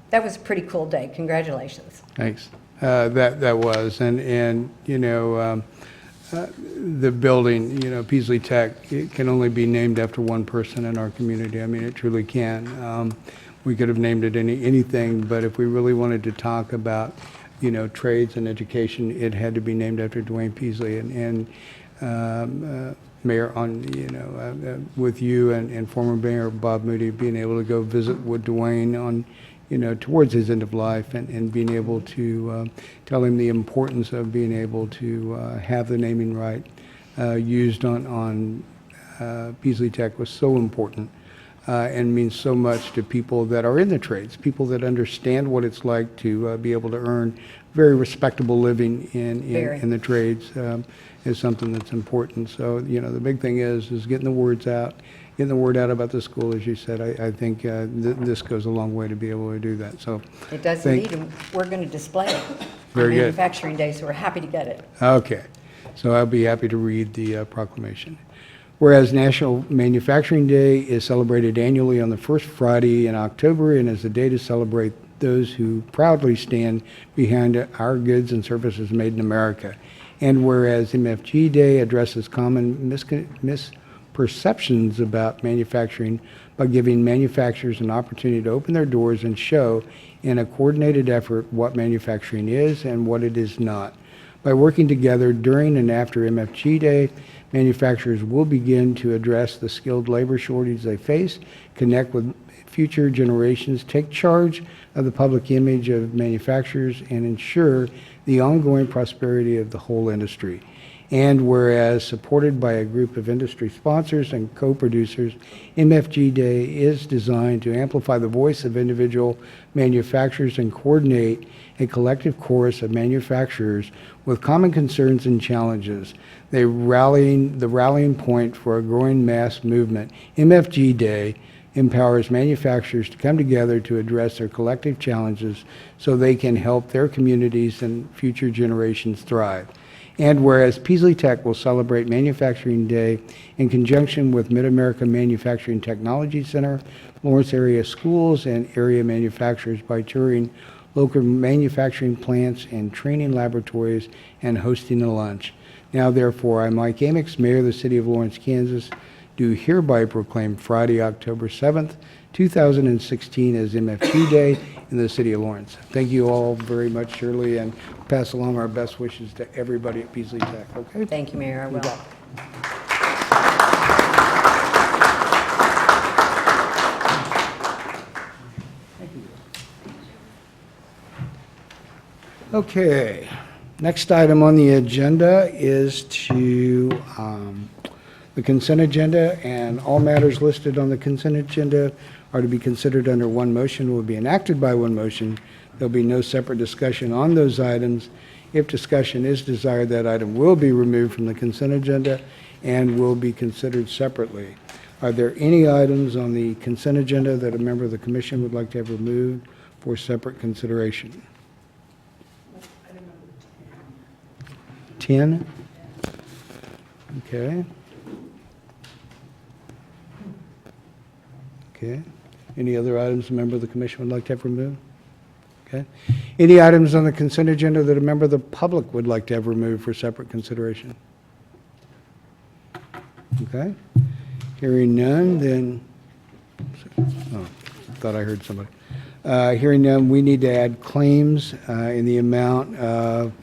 that was a pretty cool day. Congratulations. Thanks. That was, and you know, the building, you know, Peasley Tech, it can only be named after one person in our community. I mean, it truly can. We could have named it anything, but if we really wanted to talk about, you know, trades and education, it had to be named after Dwayne Peasley. And Mayor, on, you know, with you and former Mayor Bob Moody being able to go visit with Dwayne on, you know, towards his end of life, and being able to tell him the importance of being able to have the naming right used on Peasley Tech was so important and means so much to people that are in the trades, people that understand what it's like to be able to earn very respectable living in the trades is something that's important. So, you know, the big thing is getting the words out. Getting the word out about the school, as you said, I think this goes a long way to be able to do that. So It does indeed, and we're going to display it Very on good. Manufacturing Day, so we're happy to get it. Okay, so I'll be happy to read the proclamation. Whereas National Manufacturing Day is celebrated annually on the first Friday in October and is a day to celebrate those who proudly stand behind our goods and services made in America. And whereas MFG Day addresses common misperceptions about manufacturing by giving manufacturers an opportunity to open their doors and show in a coordinated effort what manufacturing is and what it is not. By working together during and after MFG Day, manufacturers will begin to address the skilled labor shortage they face, connect with future generations, take charge of the public image of manufacturers, and ensure the ongoing prosperity of the whole industry. And whereas supported by a group of industry sponsors and co-producers, MFG Day is designed to amplify the voice of individual manufacturers and coordinate a collective chorus of manufacturers with common concerns and challenges. The rallying point for a growing mass movement, MFG Day empowers manufacturers to come together to address their collective challenges so they can help their communities and future generations thrive. And whereas Peasley Tech will celebrate Manufacturing Day in conjunction with Mid-America Manufacturing Technology Center, Lawrence area schools, and area manufacturers by touring local manufacturing plants and training laboratories and hosting a lunch. Now, therefore, I, Mike Amyx, Mayor of the City of Lawrence, Kansas, do hereby proclaim Friday, October 7th, 2016 as MFG Day in the City of Lawrence. Thank you all very much, Shirley, and pass along our best wishes to everybody at Peasley Tech, okay? Thank you, Mayor. I will. Okay, next item on the agenda is to the consent agenda, and all matters listed on the consent agenda are to be considered under one motion, will be enacted by one motion. There'll be no separate discussion on those items. If discussion is desired, that item will be removed from the consent agenda and will be considered separately. Are there any items on the consent agenda that a member of the commission would like to have removed for separate consideration? 10? Okay. Okay. Any other items a member of the commission would like to have removed? Okay. Any items on the consent agenda that a member of the public would like to have removed for separate consideration? Okay. Hearing none, then, oh, thought I heard somebody. Hearing none, we need to add claims in the amount of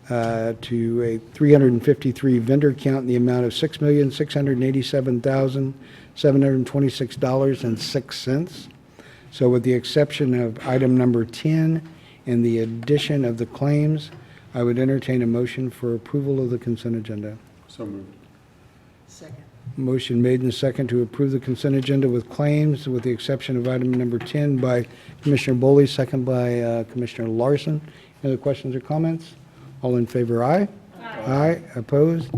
to a 353 vendor count in the amount of $6,687,726.06. So with the exception of item number 10 and the addition of the claims. I would entertain a motion for approval of the consent agenda. So moved. Second. Motion made and second to approve the consent agenda with claims, with the exception of item number 10 by Commissioner Boley, second by Commissioner Larson. Any other questions or comments? All in favor, aye? Aye. Opposed?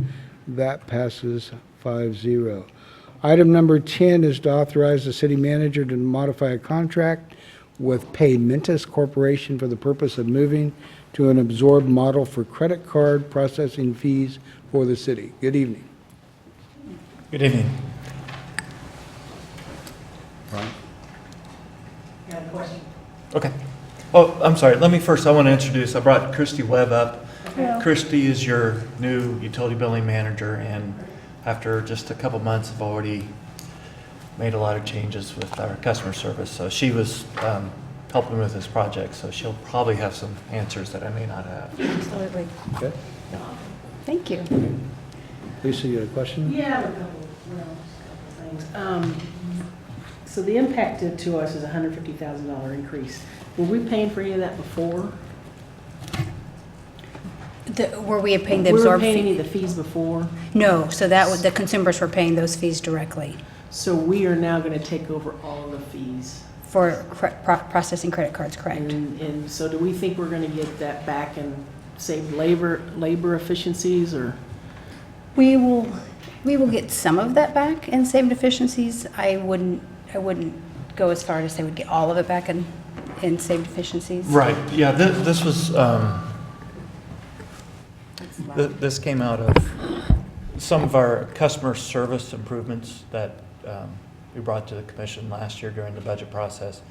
That passes 5-0. Item number 10 is to authorize the city manager to modify a contract with Paymentus Corporation for the purpose of moving to an absorbed model for credit card processing fees for the city. Good evening. Good evening. You got a question? Okay. Oh, I'm sorry. I want to introduce, I brought Christy Webb up. Yeah. Christy is your new utility billing manager, and after just a couple months, have already made a lot of changes with our customer service. So she was helping with this project, so she'll probably have some answers that I may not have. Absolutely. Okay. Thank you. Lisa, you had a question? Yeah, I have a couple things. So the impact to us is a $150,000 increase. Were we paying for any of that before? Were we paying the We were absorbed paying fee? any of the fees before? No, so that was, the consumers were paying those fees directly So we are now going to take over all of the fees. for processing credit cards, correct? And so do we think we're going to get that back and save labor efficiencies, or? We will get some of that back in saved efficiencies. I wouldn't go as far to say we'd get all of it back in saved efficiencies. Right. Yeah, this was, this came out of some of our customer service improvements that we brought to the commission last year during the budget process,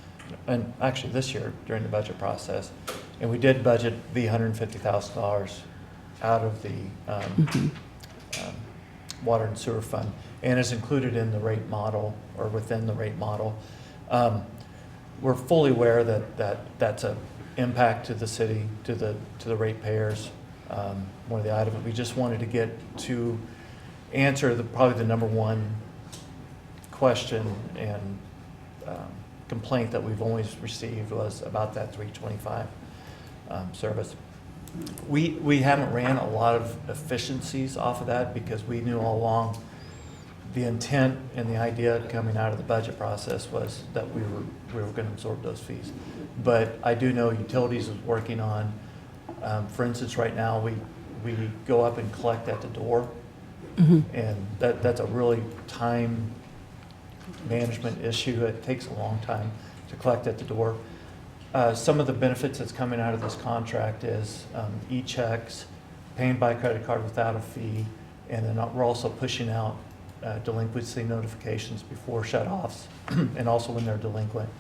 and actually this year during the budget process. And we did budget the $150,000 out of the water and sewer fund, and is included in the rate model, or within the rate model. We're fully aware that that's an impact to the city, to the ratepayers. One of the items we just wanted to get to answer probably the number one question and complaint that we've always received was about that 325 service. We haven't ran a lot of efficiencies off of that because we knew all along the intent and the idea coming out of the budget process was that we were going to absorb those fees. But I do know utilities is working on, for instance, right now we go up and collect at the door, and that's a really time management issue. It takes a long time to collect at the door. Some of the benefits that's coming out of this contract is e-checks, paying by credit card without a fee, and then we're also pushing out delinquency notifications before shutoffs and also when they're delinquent.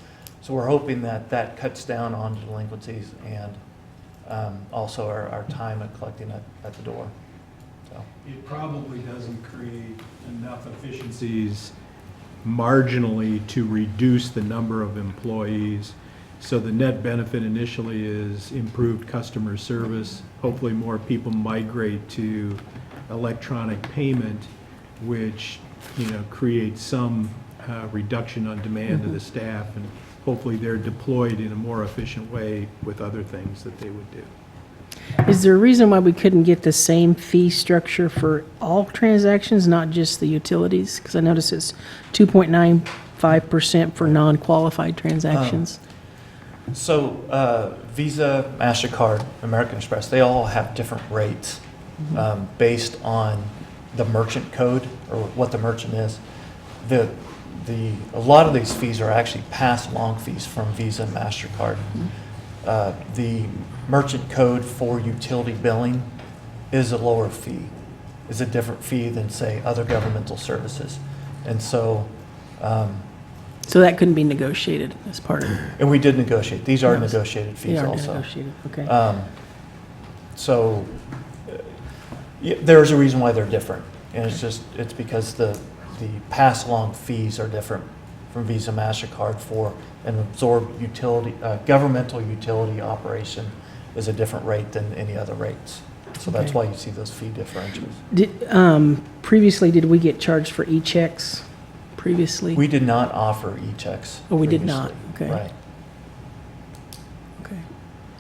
So we're hoping that cuts down on delinquencies and also our time at collecting at the door. So. It probably doesn't create enough efficiencies marginally to reduce the number of employees. So the net benefit initially is improved customer service. Hopefully more people migrate to electronic payment, which creates some reduction on demand of the staff, and hopefully they're deployed in a more efficient way with other things that they would do. Is there a reason why we couldn't get the same fee structure for all transactions, not just the utilities? Because I notice it's 2.95% for non-qualified transactions. So Visa, MasterCard, American Express, they all have different rates based on the merchant code or what the merchant is. A lot of these fees are actually pass-along fees from Visa and MasterCard. The merchant code for utility billing is a lower fee, is a different fee than, say, other governmental services. And so... so that couldn't be negotiated as part of it? And we did negotiate. These are negotiated fees also. They are negotiated, okay. So there's a reason why they're different. And it's because the pass-along fees are different from Visa, MasterCard for an absorbed utility, governmental utility operation is a different rate than any other rates. So that's why you see those fee differentials. Previously, did we get charged for e-checks previously? We did not offer e-checks. Oh, we did previously. not, okay. Right. Okay.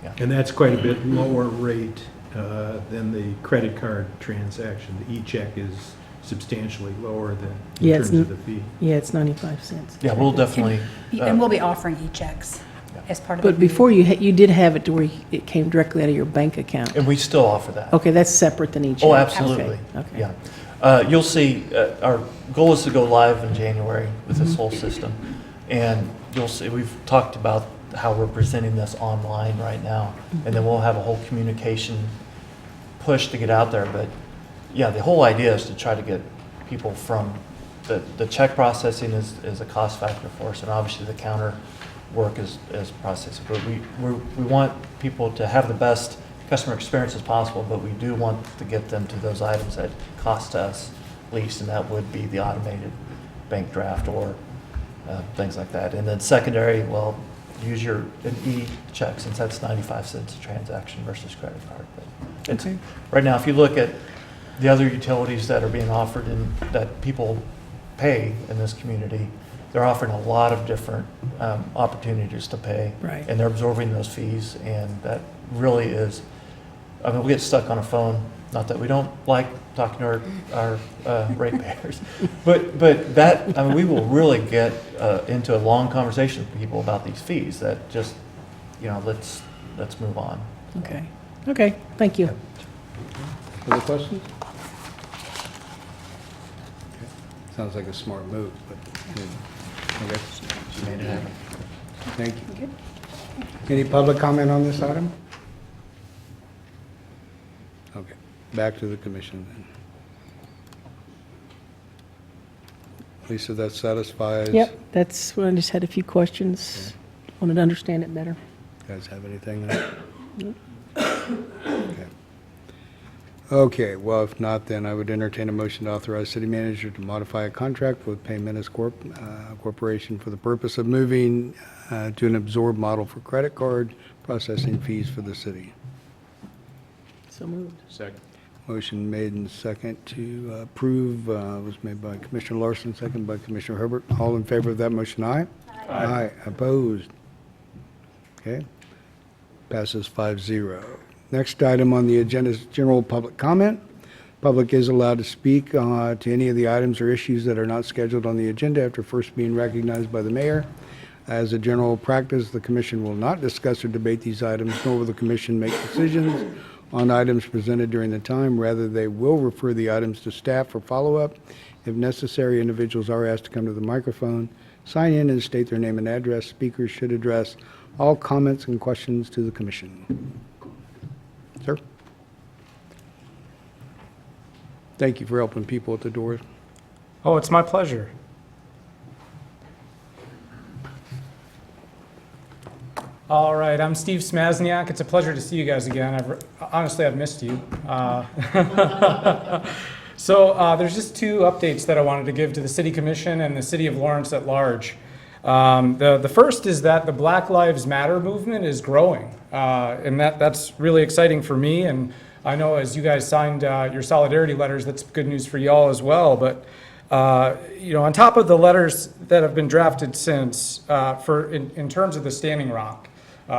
Yeah. And that's quite a bit lower rate than the credit card transaction. The e-check is substantially lower than in terms of the fee. Yeah, it's 95 cents. Yeah, we'll definitely. And we'll be offering e-checks as part of But the. before you did have it to where it came directly out of your bank account. And we still offer that. Okay, that's separate than each. Oh, other. absolutely. Okay. Yeah. You'll see, our goal is to go live in January with this whole system. And you'll see, we've talked about how we're presenting this online right now. And then we'll have a whole communication push to get out there. But yeah, the whole idea is to try to get people from, the check processing is a cost factor for us. And obviously the counter work is processing. But we want people to have the best customer experience as possible, but we do want to get them to those items that cost us least, and that would be the automated bank draft or things like that. And then secondary, well, use an e-check, since that's 95 cents a transaction versus credit card. But it's, right now, if you look at the other utilities that are being offered and that people pay in this community, they're offering a lot of different opportunities to pay. Right. And they're absorbing those fees, and that really is, I mean, we get stuck on a phone, not that we don't like talking to our ratepayers, but that, I mean, we will really get into a long conversation with people about these fees that just, let's move on. Okay. Okay, thank you. Other questions? Sounds like a smart move, but, okay. She made it happen. Thank you. Any public comment on this item? Okay, back to the commission then. Lisa, that satisfies? Yep, that's what I just had a few questions. Wanted to understand it better. You guys have anything there? Okay. Okay, well, if not, then I would entertain a motion to authorize city manager to modify a contract with Paymentus Corporation for the purpose of moving to an absorbed model for credit card processing fees for the city. So moved. Second. Motion made and second to approve was made by Commissioner Larson, second by Commissioner Herbert. All in favor of that motion, aye? Aye. Opposed? Okay. Passes 5-0. Next item on the agenda is general public comment. Public is allowed to speak to any of the items or issues that are not scheduled on the agenda after first being recognized by the mayor. As a general practice, the commission will not discuss or debate these items, nor will the commission make decisions on items presented during the time. Rather, they will refer the items to staff for follow-up. If necessary, individuals are asked to come to the microphone, sign in, and state their name and address. Speakers should address all comments and questions to the commission. Sir? Thank you for helping people at the door. Oh, it's my pleasure. All right, I'm Steve Smazniak. It's a pleasure to see you guys again. Honestly, I've missed you. So there's just two updates that I wanted to give to the City Commission and the City of Lawrence at large. The first is that the Black Lives Matter movement is growing, and that's really exciting for me. And I know as you guys signed your solidarity letters, that's good news for y'all as well. But on top of the letters that have been drafted since, in terms of the Standing Rock,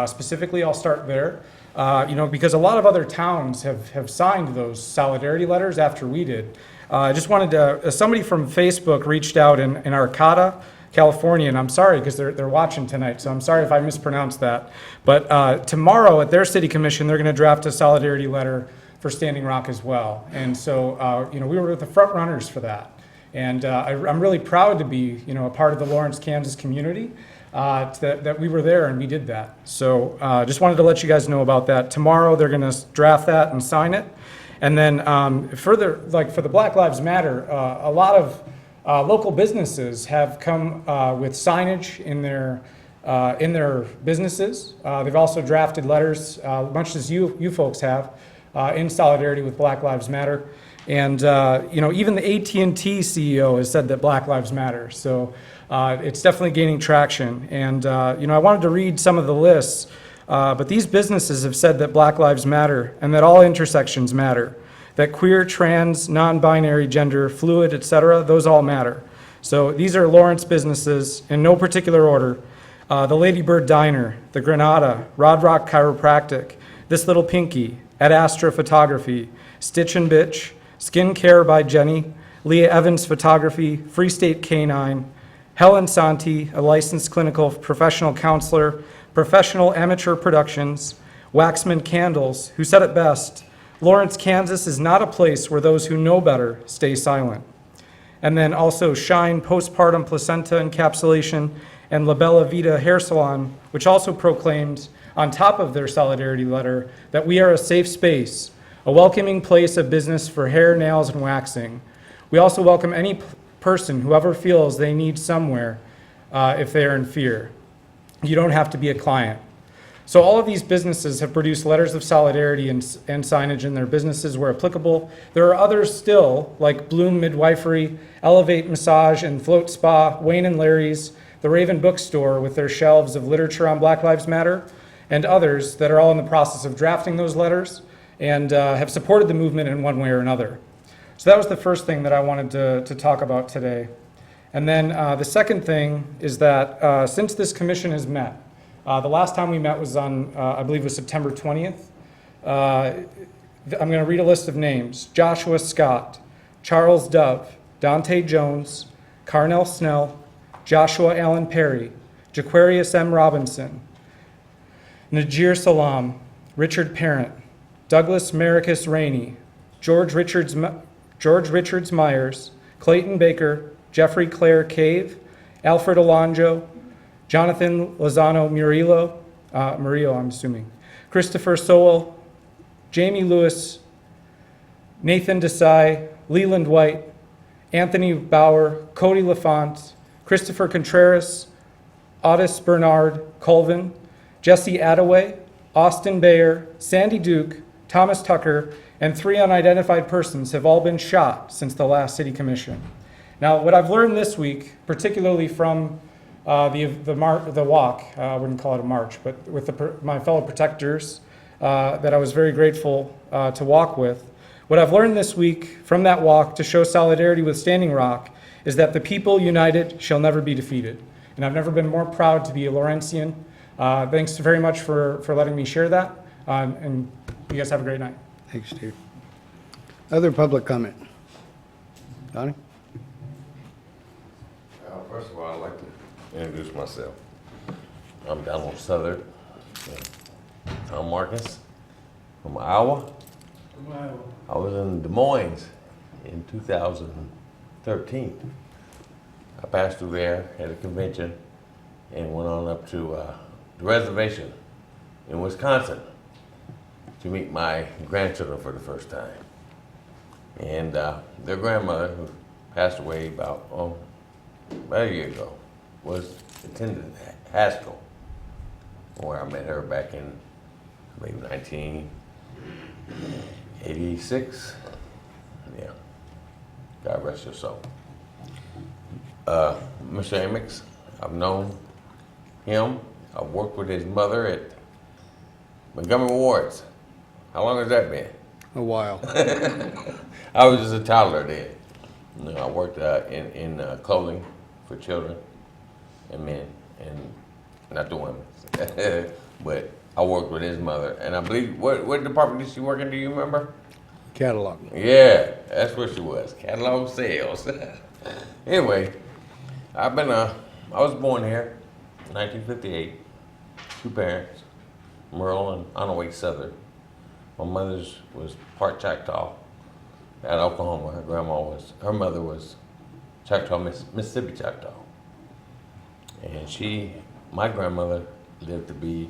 specifically, I'll start there. Because a lot of other towns have signed those solidarity letters after we did. I just wanted to. Somebody from Facebook reached out in Arcata, California, and I'm sorry because they're watching tonight, so I'm sorry if I mispronounced that. But tomorrow at their city commission, they're going to draft a solidarity letter for Standing Rock as well. And so, we were the front runners for that. And I'm really proud to be, a part of the Lawrence, Kansas community, that we were there and we did that. So just wanted to let you guys know about that. Tomorrow they're going to draft that and sign it. And then further, like for the Black Lives Matter, a lot of local businesses have come with signage in their businesses. They've also drafted letters, much as you folks have, in solidarity with Black Lives Matter. And even the AT&T CEO has said that Black Lives Matter. So it's definitely gaining traction. And I wanted to read some of the lists, but these businesses have said that Black Lives Matter and that all intersections matter, that queer, trans, non-binary, gender, fluid, etc., those all matter. So these are Lawrence businesses in no particular order. the Ladybird Diner, the Granada, Rod Rock Chiropractic, This Little Pinky, Ad Astra Photography, Stitch and Bitch, Skin Care by Jenny, Leah Evans Photography, Free State Canine, Helen Santi, a licensed clinical professional counselor, Professional Amateur Productions, Waxman Candles, who said it best, Lawrence, Kansas is not a place where those who know better stay silent. And then also Shine Postpartum Placenta Encapsulation and La Bella Vita Hair Salon, which also proclaimed on top of their solidarity letter that we are a safe space, a welcoming place of business for hair, nails, and waxing. We also welcome any person who ever feels they need somewhere if they are in fear. You don't have to be a client. So all of these businesses have produced letters of solidarity and signage in their businesses where applicable. There are others still, like Bloom Midwifery, Elevate Massage and Float Spa, Wayne and Larry's, the Raven Bookstore with their shelves of literature on Black Lives Matter, and others that are all in the process of drafting those letters and have supported the movement in one way or another. So that was the first thing that I wanted to talk about today. And then the second thing is that since this commission has met, the last time we met was on, I believe it was September 20th. I'm going to read a list of names. Joshua Scott, Charles Dove, Dante Jones, Carnell Snell, Joshua Allen Perry, Jaquarius M. Robinson, Najir Salam, Richard Parent, Douglas Maricus Rainey, George Richards Myers, Clayton Baker, Jeffrey Clare Cave, Alfred Alonjo, Jonathan Lozano Murillo, I'm assuming, Christopher Sowell, Jamie Lewis, Nathan Desai, Leland White, Anthony Bauer, Cody LaFont, Christopher Contreras, Otis Bernard Colvin, Jesse Attaway, Austin Bayer, Sandy Duke, Thomas Tucker, and 3 unidentified persons have all been shot since the last city commission. Now, what I've learned this week, particularly from the walk, I wouldn't call it a march, but with my fellow protectors that I was very grateful to walk with, what I've learned this week from that walk to show solidarity with Standing Rock is that the people united shall never be defeated. And I've never been more proud to be a Lawrencian. Thanks very much for letting me share that, and you guys have a great night. Thanks, Steve. Other public comment? Donnie? First of all, I'd like to introduce myself. I'm Donald Southern. I'm Markus from Iowa. I was in Des Moines in 2013. I passed through there at a convention and went on up to the reservation in Wisconsin to meet my grandchildren for the first time. And their grandmother, who passed away about a year ago, was attending Haskell, where I met her back in maybe 1986. Yeah, God rest your soul. Mr. Amyx, I've known him. I've worked with his mother at Montgomery Wards. How long has that been? A while. I was just a toddler then. You know, I worked in clothing for children and men, and not the women. But I worked with his mother, and I believe, what department did she work in, do you remember? Catalog. Yeah, that's where she was, catalog sales. Anyway, I was born here in 1958, 2 parents, Merle and Anaway Southern. My mother's was part Choctaw at Oklahoma. Her mother was Choctaw, Mississippi Choctaw. And my grandmother lived to be,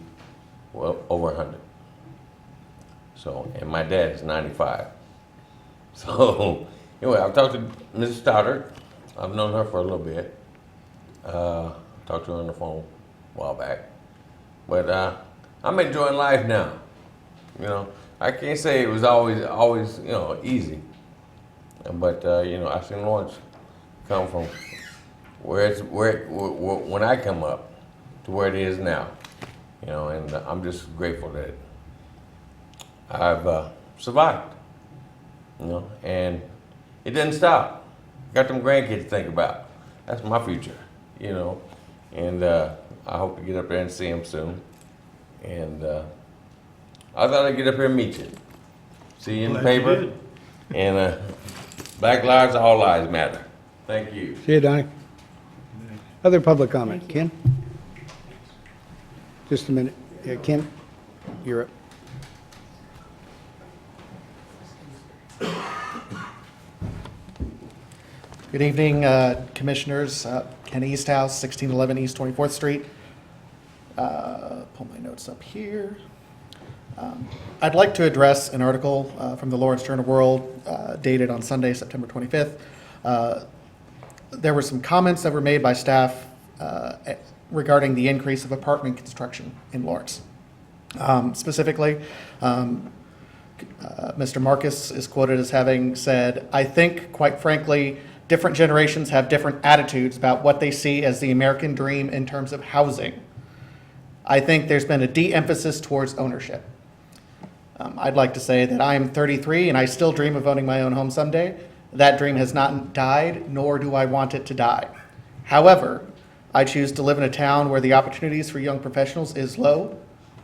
well, over 100. So, and my dad is 95. So, anyway, I've talked to Mrs. Stoddard. I've known her for a little bit. Talked to her on the phone a while back. But I'm enjoying life now. You know, I can't say it was always, you know, easy. But, you know, I've seen Lawrence come from when I come up to where it is now. You know, and I'm just grateful that I've survived. You know, and it didn't stop. Got them grandkids to think about. That's my future, you know. And I hope to get up there and see him soon. And I thought I'd get up here and meet you. See you in the Glad you paper. did. And Black Lives, All Lives Matter. Thank you. See you, Donnie. Other public comment. Ken? Just a minute. Yeah, Ken, you're up. Good evening, Commissioners. Ken Easthouse, 1611 East 24th Street. Pull my notes up here. I'd like to address an article from the Lawrence Journal-World dated on Sunday, September 25th. There were some comments that were made by staff regarding the increase of apartment construction in Lawrence. Specifically, Mr. Markus is quoted as having said, "I think, quite frankly, different generations have different attitudes about what they see as the American dream in terms of housing. I think there's been a de-emphasis towards ownership." I'd like to say that I am 33 and I still dream of owning my own home someday. That dream has not died, nor do I want it to die. However, I choose to live in a town where the opportunities for young professionals is low,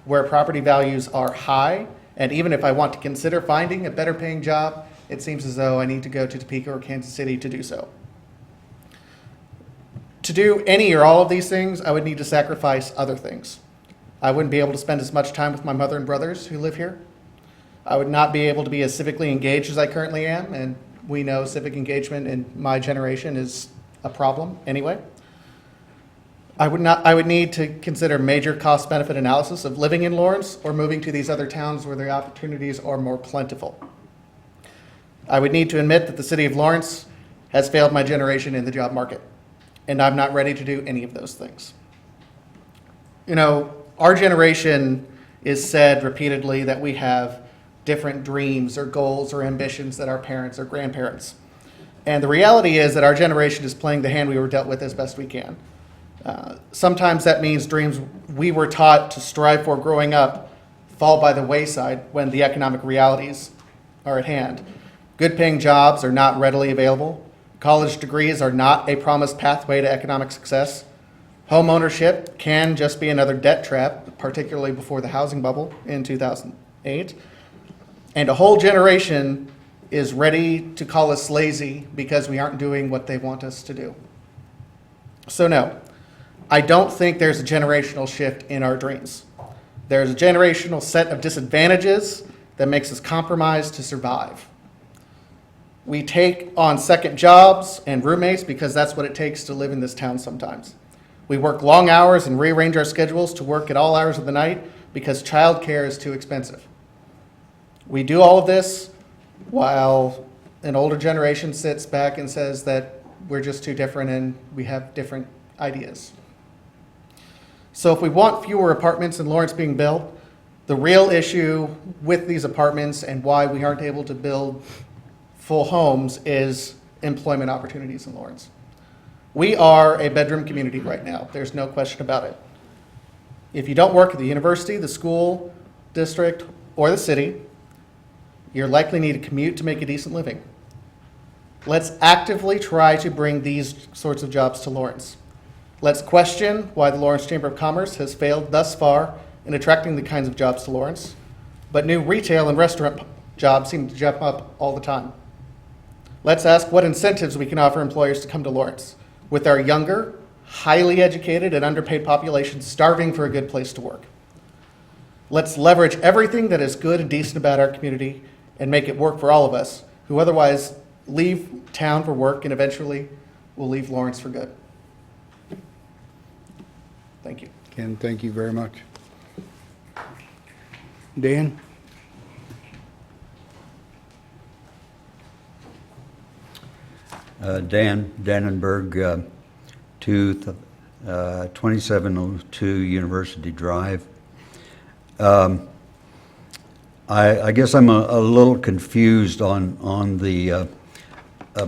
where property values are high, and even if I want to consider finding a better paying job, it seems as though I need to go to Topeka or Kansas City to do so. To do any or all of these things, I would need to sacrifice other things. I wouldn't be able to spend as much time with my mother and brothers who live here. I would not be able to be as civically engaged as I currently am, and we know civic engagement in my generation is a problem anyway. I would need to consider major cost-benefit analysis of living in Lawrence or moving to these other towns where the opportunities are more plentiful. I would need to admit that the city of Lawrence has failed my generation in the job market, and I'm not ready to do any of those things. You know, our generation is said repeatedly that we have different dreams or goals or ambitions than our parents or grandparents. And the reality is that our generation is playing the hand we were dealt with as best we can. Sometimes that means dreams we were taught to strive for growing up fall by the wayside when the economic realities are at hand. Good paying jobs are not readily available. College degrees are not a promised pathway to economic success. Home ownership can just be another debt trap, particularly before the housing bubble in 2008. And a whole generation is ready to call us lazy because we aren't doing what they want us to do. So no, I don't think there's a generational shift in our dreams. There's a generational set of disadvantages that makes us compromise to survive. We take on second jobs and roommates because that's what it takes to live in this town sometimes. We work long hours and rearrange our schedules to work at all hours of the night because childcare is too expensive. We do all of this while an older generation sits back and says that we're just too different and we have different ideas. So if we want fewer apartments in Lawrence being built, the real issue with these apartments and why we aren't able to build full homes is employment opportunities in Lawrence. We are a bedroom community right now. There's no question about it. If you don't work at the university, the school district, or the city, you're likely need to commute to make a decent living. Let's actively try to bring these sorts of jobs to Lawrence. Let's question why the Lawrence Chamber of Commerce has failed thus far in attracting the kinds of jobs to Lawrence, but new retail and restaurant jobs seem to jump up all the time. Let's ask what incentives we can offer employers to come to Lawrence, with our younger, highly educated, and underpaid population starving for a good place to work. Let's leverage everything that is good and decent about our community and make it work for all of us who otherwise leave town for work and eventually will leave Lawrence for good. Thank you. Ken, thank you very much. Dan? Dan Dannenberg, 2702 University Drive. I guess I'm a little confused on the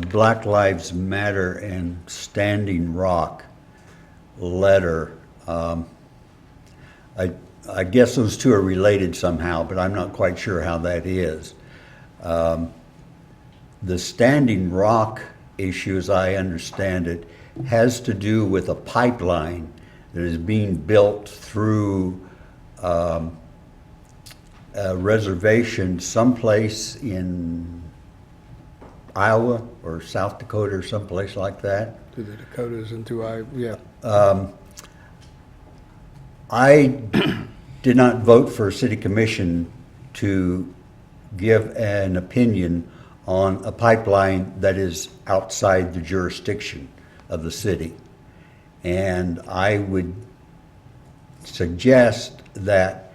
Black Lives Matter and Standing Rock letter. I guess those two are related somehow, but I'm not quite sure how that is. The Standing Rock issue, as I understand it, has to do with a pipeline that is being built through a reservation someplace in Iowa or South Dakota or someplace like that. To the Dakotas and to Iowa, yeah. I did not vote for a city commission to give an opinion on a pipeline that is outside the jurisdiction of the city. And I would suggest that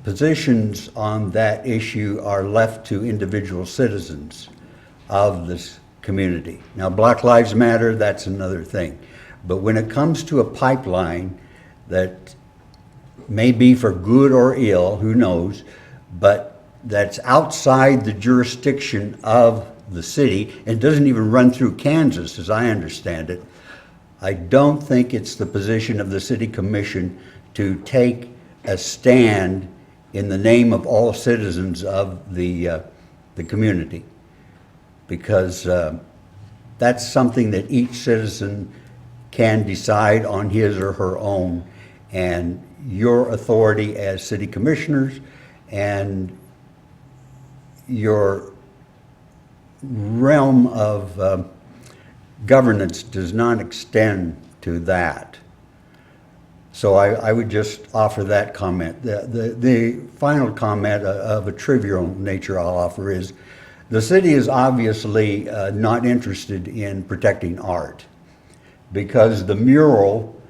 positions on that issue are left to individual citizens of this community. Now, Black Lives Matter, that's another thing. But when it comes to a pipeline that may be for good or ill, who knows, but that's outside the jurisdiction of the city and doesn't even run through Kansas, as I understand it, I don't think it's the position of the city commission to take a stand in the name of all citizens of the community, because that's something that each citizen can decide on his or her own, and your authority as city commissioners and your realm of governance does not extend to that. So I would just offer that comment. The final comment of a trivial nature I'll offer is the city is obviously not interested in protecting art, because the mural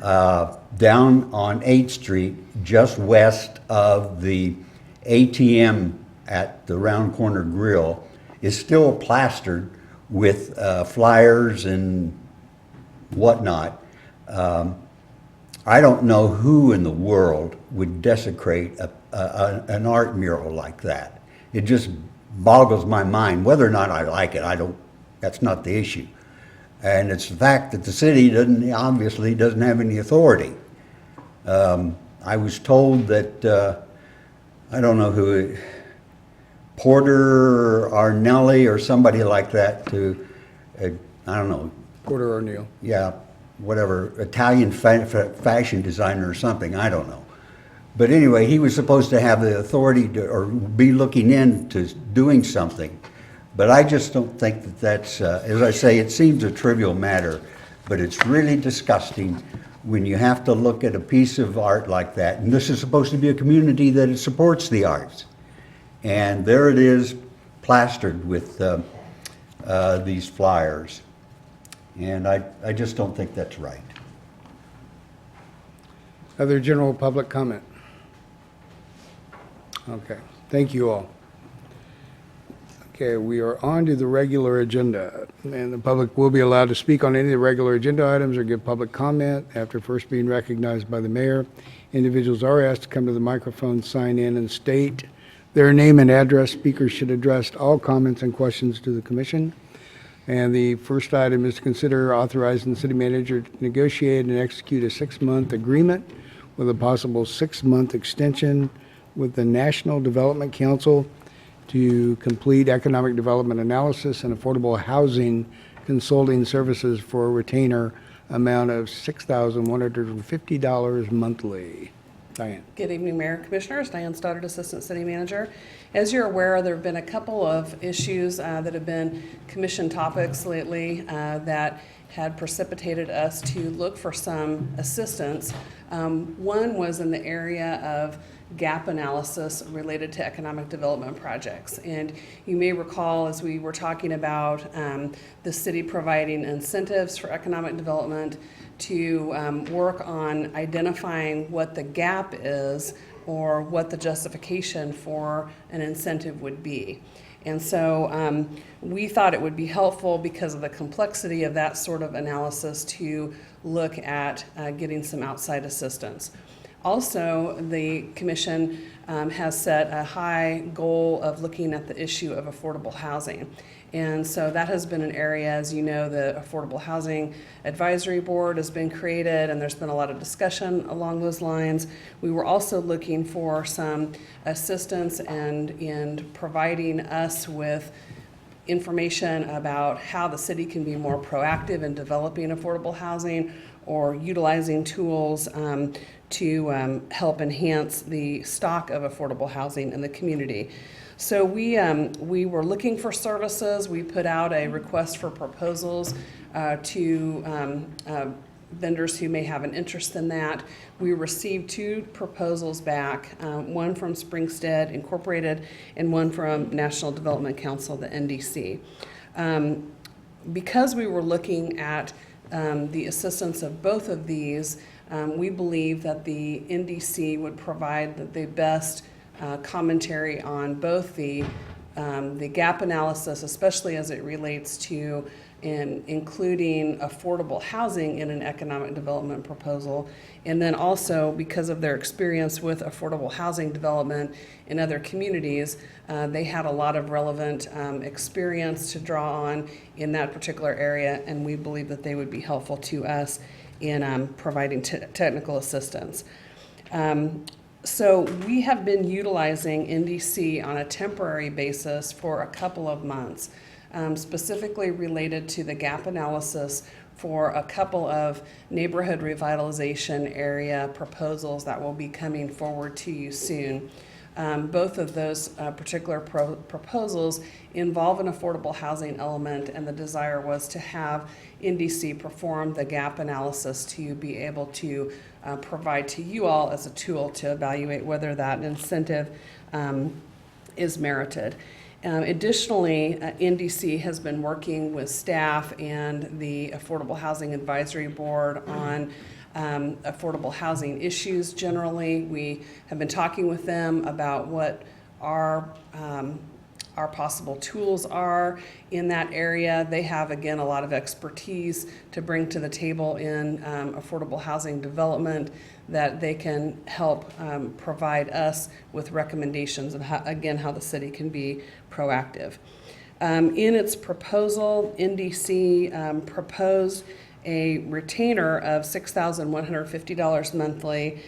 down on 8th Street, just west of the ATM at the Round Corner Grill, is still plastered with flyers and whatnot. I don't know who in the world would desecrate an art mural like that. It just boggles my mind. Whether or not I like it, that's not the issue. And it's the fact that the city obviously doesn't have any authority. I was told that, I don't know who, Porter Arnelli or somebody like that, I don't know. Porter O'Neill. Yeah, whatever, Italian fashion designer or something, I don't know. But anyway, he was supposed to have the authority to, or be looking into doing something. But I just don't think that that's, as I say, it seems a trivial matter, but it's really disgusting when you have to look at a piece of art like that. And this is supposed to be a community that supports the arts. And there it is, plastered with these flyers. And I just don't think that's right. Other general public comment? Okay, thank you all. Okay, we are on to the regular agenda, and the public will be allowed to speak on any of the regular agenda items or give public comment after first being recognized by the mayor. Individuals are asked to come to the microphone, sign in, and state their name and address. Speakers should address all comments and questions to the commission. And the first item is to consider authorizing the city manager to negotiate and execute a 6-month agreement with a possible 6-month extension with the National Development Council to complete economic development analysis and affordable housing consulting services for a retainer amount of $6,150 monthly. Diane. Good evening, Mayor and Commissioners. Diane Stuart, Assistant City Manager. As you're aware, there have been a couple of issues that have been commission topics lately that had precipitated us to look for some assistance. One was in the area of gap analysis related to economic development projects. And you may recall, as we were talking about the city providing incentives for economic development, to work on identifying what the gap is or what the justification for an incentive would be. And so we thought it would be helpful, because of the complexity of that sort of analysis, to look at getting some outside assistance. Also, the commission has set a high goal of looking at the issue of affordable housing. And so that has been an area, as you know, the Affordable Housing Advisory Board has been created, and there's been a lot of discussion along those lines. We were also looking for some assistance in providing us with information about how the city can be more proactive in developing affordable housing, or utilizing tools to help enhance the stock of affordable housing in the community. So we were looking for services. We put out a request for proposals to vendors who may have an interest in that. We received 2 proposals back, one from Springstead Incorporated and one from National Development Council, the NDC. Because we were looking at the assistance of both of these, we believe that the NDC would provide the best commentary on both the gap analysis, especially as it relates to including affordable housing in an economic development proposal, and then also because of their experience with affordable housing development in other communities, they had a lot of relevant experience to draw on in that particular area, and we believe that they would be helpful to us in providing technical assistance. So we have been utilizing NDC on a temporary basis for a couple of months, specifically related to the gap analysis for a couple of neighborhood revitalization area proposals that will be coming forward to you soon. Both of those particular proposals involve an affordable housing element, and the desire was to have NDC perform the gap analysis to be able to provide to you all as a tool to evaluate whether that incentive is merited. Additionally, NDC has been working with staff and the Affordable Housing Advisory Board on affordable housing issues generally. We have been talking with them about what our possible tools are in that area. They have, again, a lot of expertise to bring to the table in affordable housing development that they can help provide us with recommendations of how, again, how the city can be proactive. In its proposal, NDC proposed a retainer of $6,150 monthly.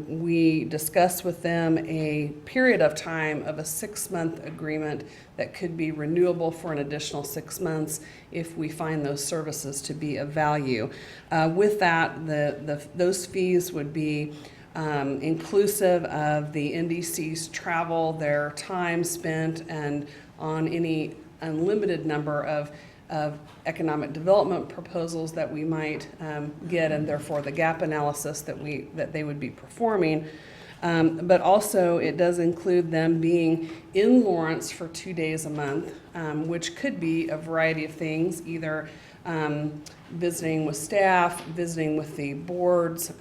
We discussed with them a period of time of a 6-month agreement that could be renewable for an additional 6 months if we find those services to be of value. With that, those fees would be inclusive of the NDC's travel, their time spent, and on any unlimited number of economic development proposals that we might get, and therefore the gap analysis that they would be performing. But also it does include them being in Lawrence for 2 days a month, which could be a variety of things, either visiting with staff, visiting with the boards,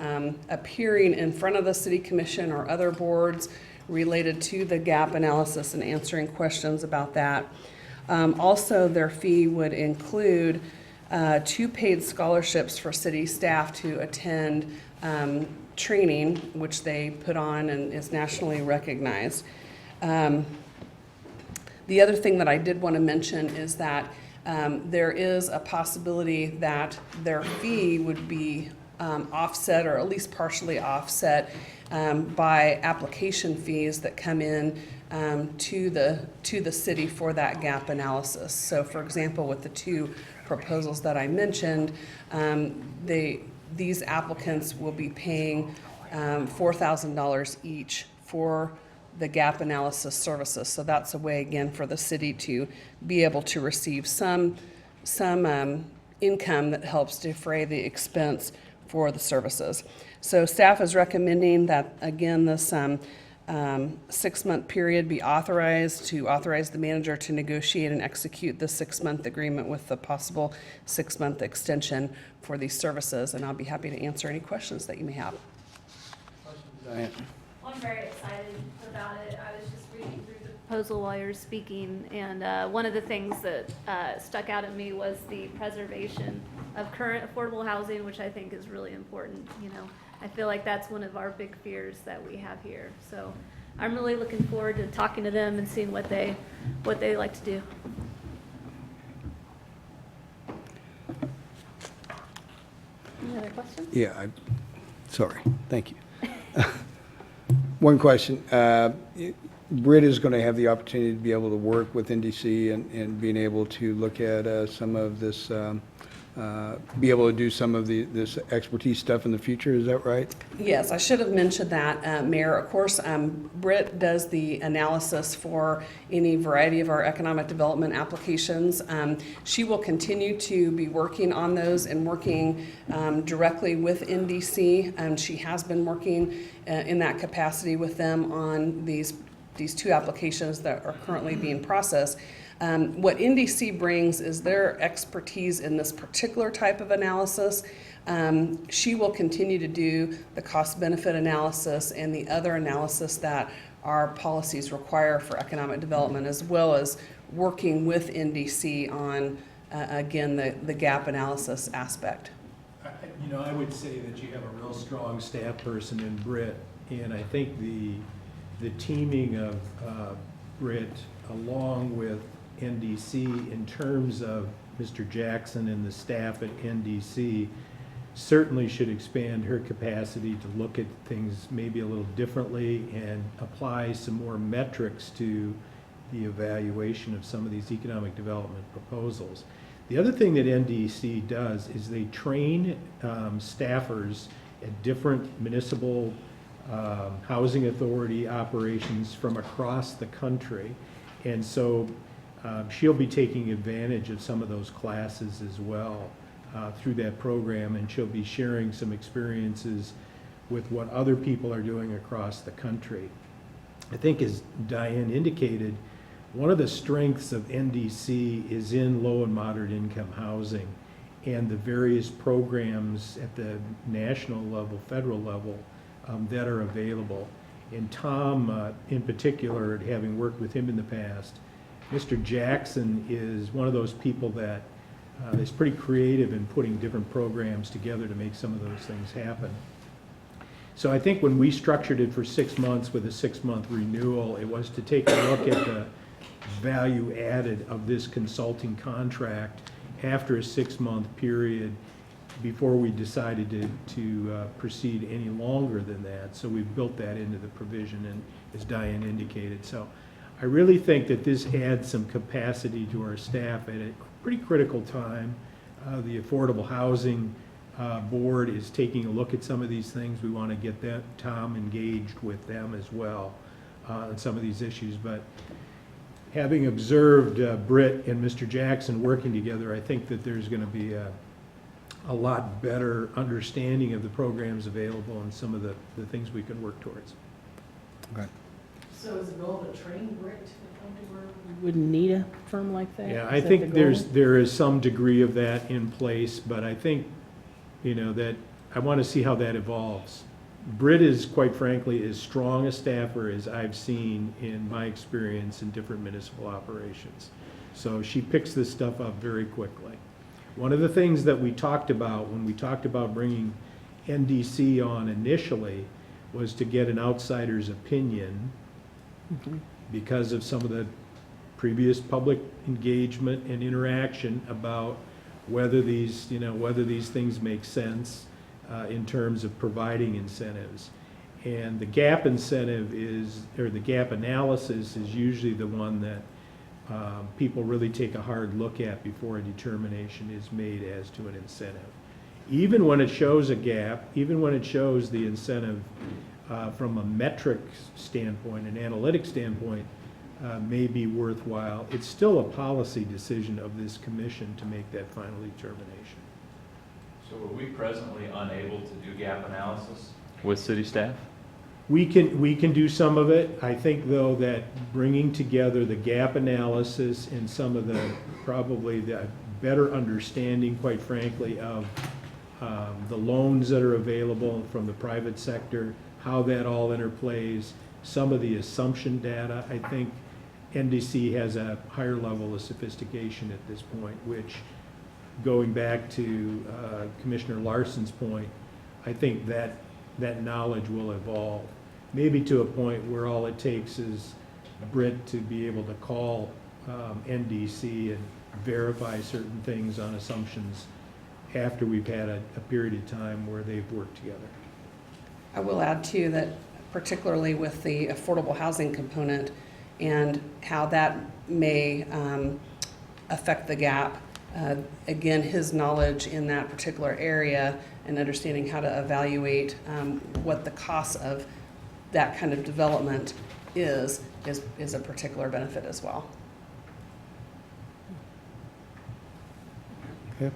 appearing in front of the city commission or other boards related to the gap analysis and answering questions about that. Also, their fee would include 2 paid scholarships for city staff to attend training, which they put on and is nationally recognized. The other thing that I did want to mention is that there is a possibility that their fee would be offset, or at least partially offset, by application fees that come in to the city for that gap analysis. So, for example, with the 2 proposals that I mentioned, these applicants will be paying $4,000 each for the gap analysis services. So that's a way, again, for the city to be able to receive some income that helps defray the expense for the services. So staff is recommending that, again, this 6-month period be authorized to authorize the manager to negotiate and execute the 6-month agreement with the possible 6-month extension for these services. And I'll be happy to answer any questions that you may have. Diane. Well, I'm very excited about it. I was just reading through the proposal while you were speaking, and one of the things that stuck out at me was the preservation of current affordable housing, which I think is really important. You know, I feel like that's one of our big fears that we have here. So I'm really looking forward to talking to them and seeing what they like to do. Any other questions? Yeah, sorry, thank you. One question. Britt is going to have the opportunity to be able to work with NDC and being able to look at some of this be able to do some of this expertise stuff in the future. Is that right? Yes, I should have mentioned that, Mayor. Of course, Britt does the analysis for any variety of our economic development applications. She will continue to be working on those and working directly with NDC. She has been working in that capacity with them on these two applications that are currently being processed. What NDC brings is their expertise in this particular type of analysis. She will continue to do the cost-benefit analysis and the other analysis that our policies require for economic development, as well as working with NDC on, again, the gap analysis aspect. You know, I would say that you have a real strong staff person in Britt, and I think the teaming of Britt along with NDC in terms of Mr. Jackson and the staff at NDC certainly should expand her capacity to look at things maybe a little differently and apply some more metrics to the evaluation of some of these economic development proposals. The other thing that NDC does is they train staffers at different municipal housing authority operations from across the country. And so she'll be taking advantage of some of those classes as well through that program, and she'll be sharing some experiences with what other people are doing across the country. I think, as Diane indicated, one of the strengths of NDC is in low and moderate income housing and the various programs at the national level, federal level, that are available. And Tom, in particular, having worked with him in the past, Mr. Jackson is one of those people that is pretty creative in putting different programs together to make some of those things happen. So I think when we structured it for 6 months with a 6-month renewal, it was to take a look at the value added of this consulting contract after a 6-month period before we decided to proceed any longer than that. So we've built that into the provision, and as Diane indicated. So I really think that this adds some capacity to our staff at a pretty critical time. The Affordable Housing Board is taking a look at some of these things. We want to get Tom engaged with them as well on some of these issues. But having observed Britt and Mr. Jackson working together, I think that there's going to be a lot better understanding of the programs available and some of the things we can work towards. Okay. So is the goal to train Britt to the point where we wouldn't need a firm like that? Yeah, Is I that think the goal? there is some degree of that in place, but I think, that I want to see how that evolves. Britt is, quite frankly, as strong a staffer as I've seen in my experience in different municipal operations. So she picks this stuff up very quickly. One of the things that we talked about when we talked about bringing NDC on initially was to get an outsider's opinion because of some of the previous public engagement and interaction about whether these things make sense in terms of providing incentives. And the gap incentive or the gap analysis is usually the one that people really take a hard look at before a determination is made as to an incentive. Even when it shows a gap, even when it shows the incentive from a metric standpoint, an analytic standpoint, may be worthwhile, it's still a policy decision of this commission to make that final determination. So are we presently unable to do gap analysis with city staff? We can do some of it. I think, though, that bringing together the gap analysis and some of probably the better understanding, quite frankly, of the loans that are available from the private sector, how that all interplays, some of the assumption data, I think NDC has a higher level of sophistication at this point, which, going back to Commissioner Larson's point, I think that knowledge will evolve, maybe to a point where all it takes is Britt to be able to call NDC and verify certain things on assumptions after we've had a period of time where they've worked together. I will add, too, that particularly with the affordable housing component and how that may affect the gap, again, his knowledge in that particular area and understanding how to evaluate what the cost of that kind of development is a particular benefit as well. Okay.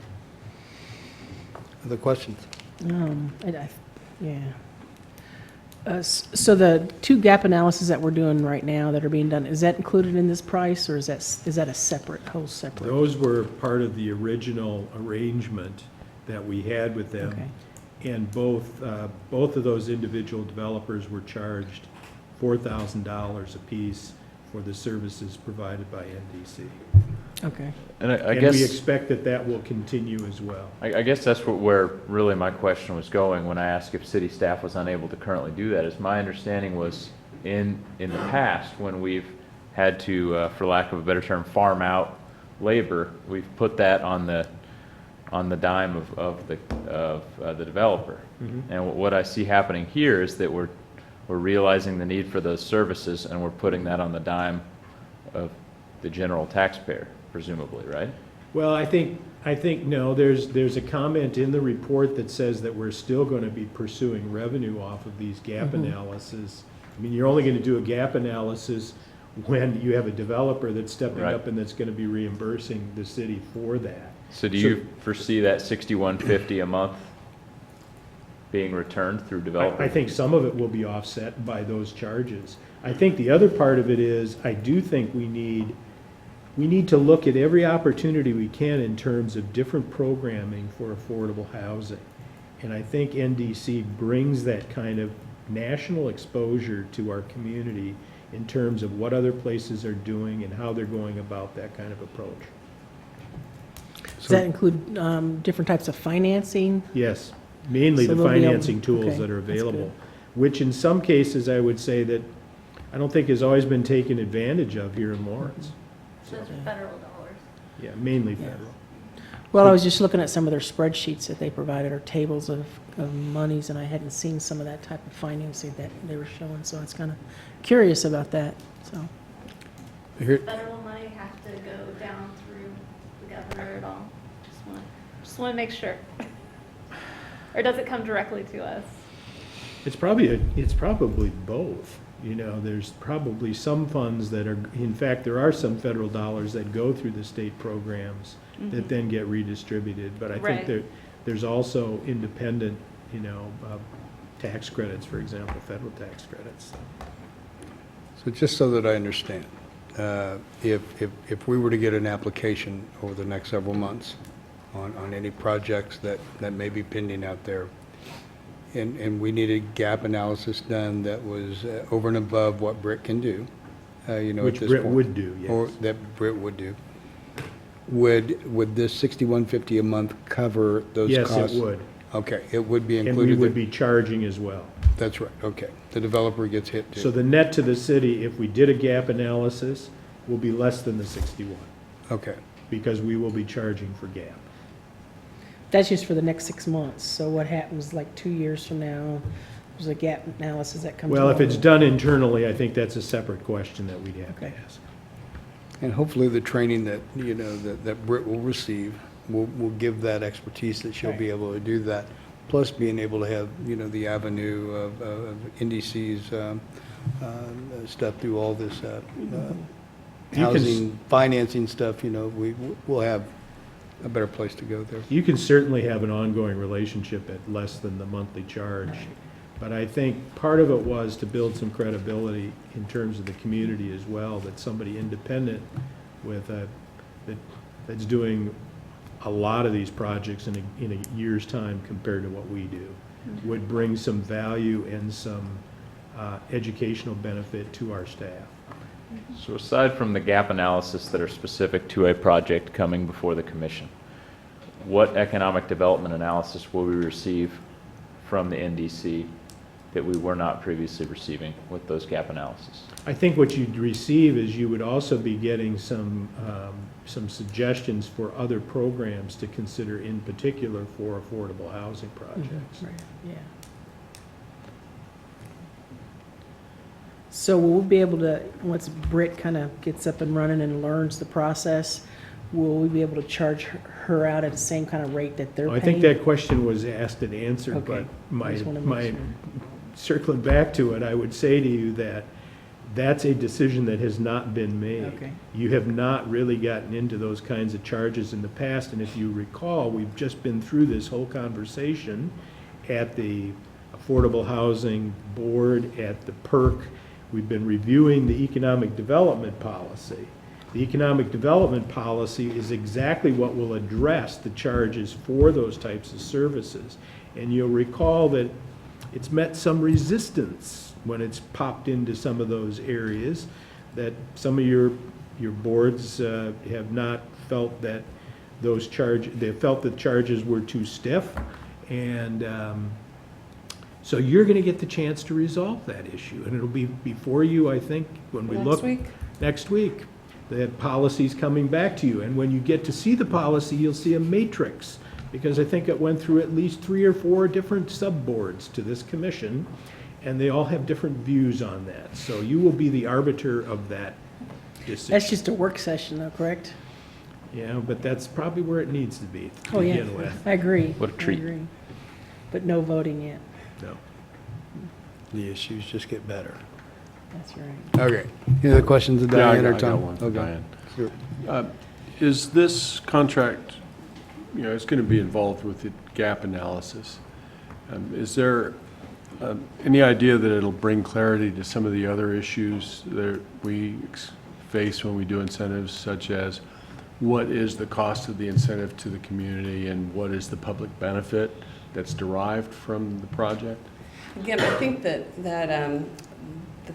Other questions? Yeah. So the 2 gap analyses that we're doing right now that are being done, is that included in this price, or is that a separate, whole separate? Those were part of the original arrangement that we had with them. Okay. And both of those individual developers were charged $4,000 apiece for the services provided by NDC. Okay. And I And guess we expect that will continue as well. I guess that's where really my question was going when I asked if city staff was unable to currently do that. Is my understanding was in the past when we've had to, for lack of a better term, farm out labor, we've put that on the dime of the developer. Mm-hmm. And what I see happening here is that we're realizing the need for those services and we're putting that on the dime of the general taxpayer, presumably, right? Well, I think no, there's a comment in the report that says that we're still going to be pursuing revenue off of these gap analysis. I mean, you're only going to do a gap analysis when you have a developer that's stepping Right. up and that's going to be reimbursing the city for that. So do you foresee that $61.50 a month being returned through developers? I think some of it will be offset by those charges. I think the other part of it is, I do think we need to look at every opportunity we can in terms of different programming for affordable housing. And I think NDC brings that kind of national exposure to our community in terms of what other places are doing and how they're going about that kind of approach. Does that include different types of financing? Yes, mainly So the they'll be able- financing tools okay, that are that's available, good. which in some cases I would say that I don't think has always been taken advantage of here in Lawrence. Those are federal dollars. Yeah, mainly federal. Well, I was just looking at some of their spreadsheets that they provided, or tables of monies, and I hadn't seen some of that type of financing that they were showing, so I was kind of curious about that, so. Federal money has to go down through the governor at all. Just want to make sure. Or does it come directly to us? It's probably both. You know, there's probably some funds that are, in fact, there are some federal dollars that go through the state programs that then get redistributed. But I Right. think there's also independent, tax credits, for example, federal tax credits. So just so that I understand, if we were to get an application over the next several months on any projects that may be pending out there, and we needed gap analysis done that was over and above what BRIT can do, Which at this BRIT point, would do, yes. or that BRIT would do, would this $61.50 a month cover those costs? Yes, it would. Okay, it would be And included. we would be charging as well. That's right, okay. The developer gets hit too. So the net to the city, if we did a gap analysis, will be less than the 61, Okay. because we will be charging for gap. That's just for the next 6 months, so what happens like 2 years from now? There's a gap analysis that comes Well, if along. it's done internally, I think that's a separate question that we'd have to Okay. ask. And hopefully the training that, that Britt will receive will give that expertise that she'll be able to do that. Plus being able to have, the avenue of NDC's stuff through all this housing, financing stuff, we'll have a better place to go there. You can certainly have an ongoing relationship at less than the monthly charge. But I think part of it was to build some credibility in terms of the community as well, that somebody independent that's doing a lot of these projects in a year's time compared to what we do, would bring some value and some educational benefit to our staff. So aside from the gap analysis that are specific to a project coming before the commission, what economic development analysis will we receive from the NDC that we were not previously receiving with those gap analysis? I think what you'd receive is you would also be getting some suggestions for other programs to consider, in particular for affordable housing projects. Right, yeah. So will we be able to, once Britt kind of gets up and running and learns the process, will we be able to charge her out at the same kind of rate that they're paying? I think that question was asked and answered, Okay. but I just wanna make my, sure. circling back to it, I would say to you that that's a decision that has not been made. Okay. You have not really gotten into those kinds of charges in the past, and if you recall, we've just been through this whole conversation at the Affordable Housing Board, at the PERC. We've been reviewing the economic development policy. The economic development policy is exactly what will address the charges for those types of services. And you'll recall that it's met some resistance when it's popped into some of those areas, that some of your boards have not felt that they felt the charges were too stiff. And so you're going to get the chance to resolve that issue. And it'll be before you, I think, when we look. Next week? Next week. The policy's coming back to you. And when you get to see the policy, you'll see a matrix, because I think it went through at least 3 or 4 different sub-boards to this commission, and they all have different views on that. So you will be the arbiter of that decision. That's just a work session though, correct? Yeah, but that's probably where it needs to be to Oh, yeah, begin with. I agree. What a treat. I agree. But no voting yet. No. The issues just get better. That's right. Okay. Any other questions of Yeah, Diane or I got Tom? one for Okay. Diane. Sure. Is this contract, it's going to be involved with the gap analysis. Is there any idea that it'll bring clarity to some of the other issues that we face when we do incentives, such as what is the cost of the incentive to the community and what is the public benefit that's derived from the project? Again, I think that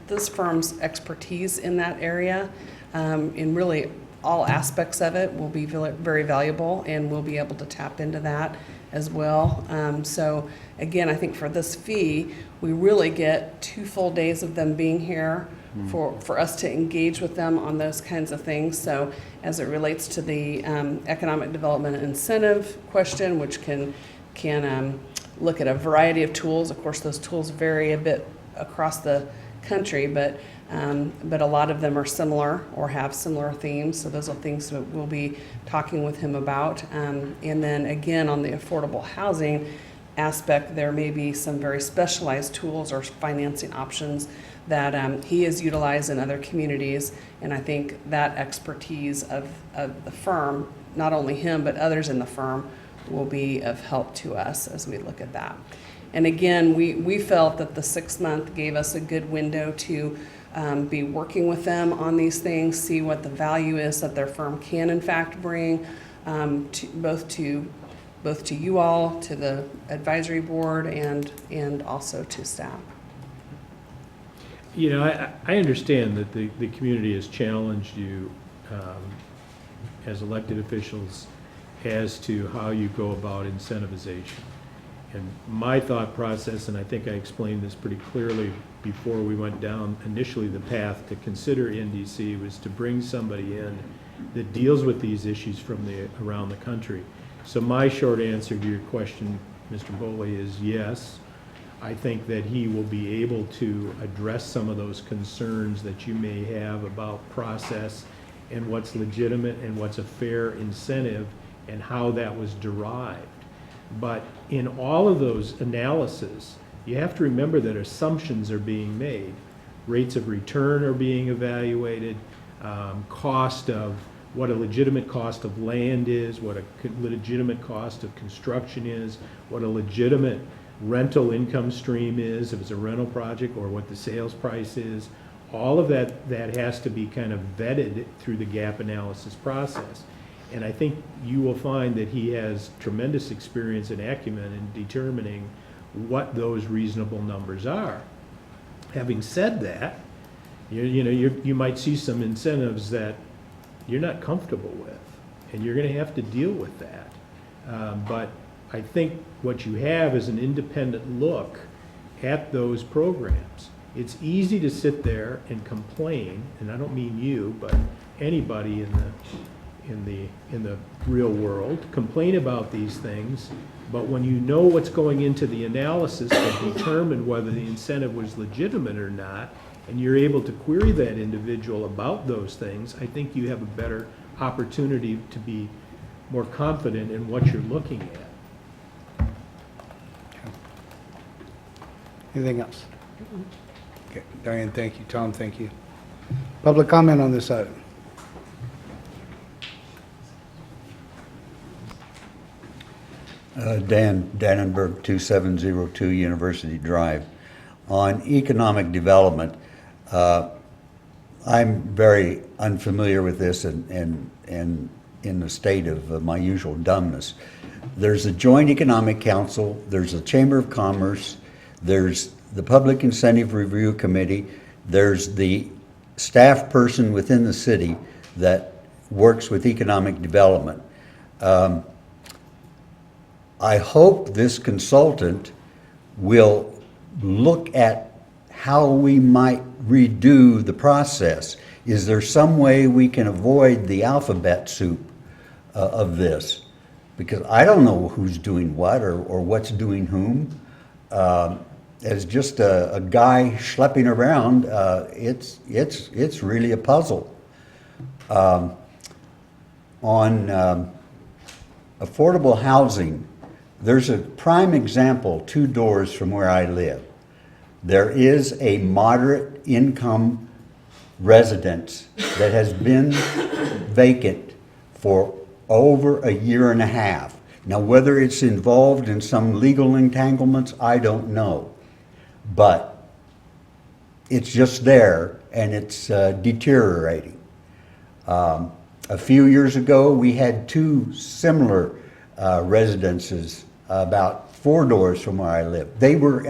this firm's expertise in that area, in really all aspects of it, will be very valuable, and we'll be able to tap into that as well. So again, I think for this fee, we really get 2 full days of them being here for us to engage with them on those kinds of things. So as it relates to the economic development incentive question, which can look at a variety of tools. Of course, those tools vary a bit across the country, but a lot of them are similar or have similar themes. So those are things that we'll be talking with him about. And then again, on the affordable housing aspect, there may be some very specialized tools or financing options that he has utilized in other communities. And I think that expertise of the firm, not only him, but others in the firm, will be of help to us as we look at that. And again, we felt that the 6-month gave us a good window to be working with them on these things, see what the value is that their firm can in fact bring, both to you all, to the advisory board, and also to staff. I understand that the community has challenged you as elected officials as to how you go about incentivization. And my thought process, and I think I explained this pretty clearly before we went down initially the path to consider NDC, was to bring somebody in that deals with these issues from around the country. So my short answer to your question, Mr. Boley, is yes. I think that he will be able to address some of those concerns that you may have about process and what's legitimate and what's a fair incentive and how that was derived. But in all of those analyses, you have to remember that assumptions are being made. Rates of return are being evaluated, cost of what a legitimate cost of land is, what a legitimate cost of construction is, what a legitimate rental income stream is, if it's a rental project, or what the sales price is. All of that has to be kind of vetted through the gap analysis process. And I think you will find that he has tremendous experience and acumen in determining what those reasonable numbers are. Having said that, you might see some incentives that you're not comfortable with, and you're going to have to deal with that. But I think what you have is an independent look at those programs. It's easy to sit there and complain, and I don't mean you, but anybody in the real world, complain about these things, but when you know what's going into the analysis to determine whether the incentive was legitimate or not, and you're able to query that individual about those things, I think you have a better opportunity to be more confident in what you're looking at. Anything else? Okay, Diane, thank you. Tom, thank you. Public comment on this item? Dan Dannenberg, 2702 University Drive. On economic development, I'm very unfamiliar with this and in the state of my usual dumbness. There's a Joint Economic Council, there's a Chamber of Commerce, there's the Public Incentive Review Committee, there's the staff person within the city that works with economic development. I hope this consultant will look at how we might redo the process. Is there some way we can avoid the alphabet soup of this? Because I don't know who's doing what or what's doing whom. As just a guy schlepping around, it's really a puzzle. On affordable housing, there's a prime example 2 doors from where I live. There is a moderate income residence that has been vacant for over a year and a half. Now, whether it's involved in some legal entanglements, I don't know. But it's just there and it's deteriorating. A few years ago, we had 2 similar residences about 4 doors from where I live. They were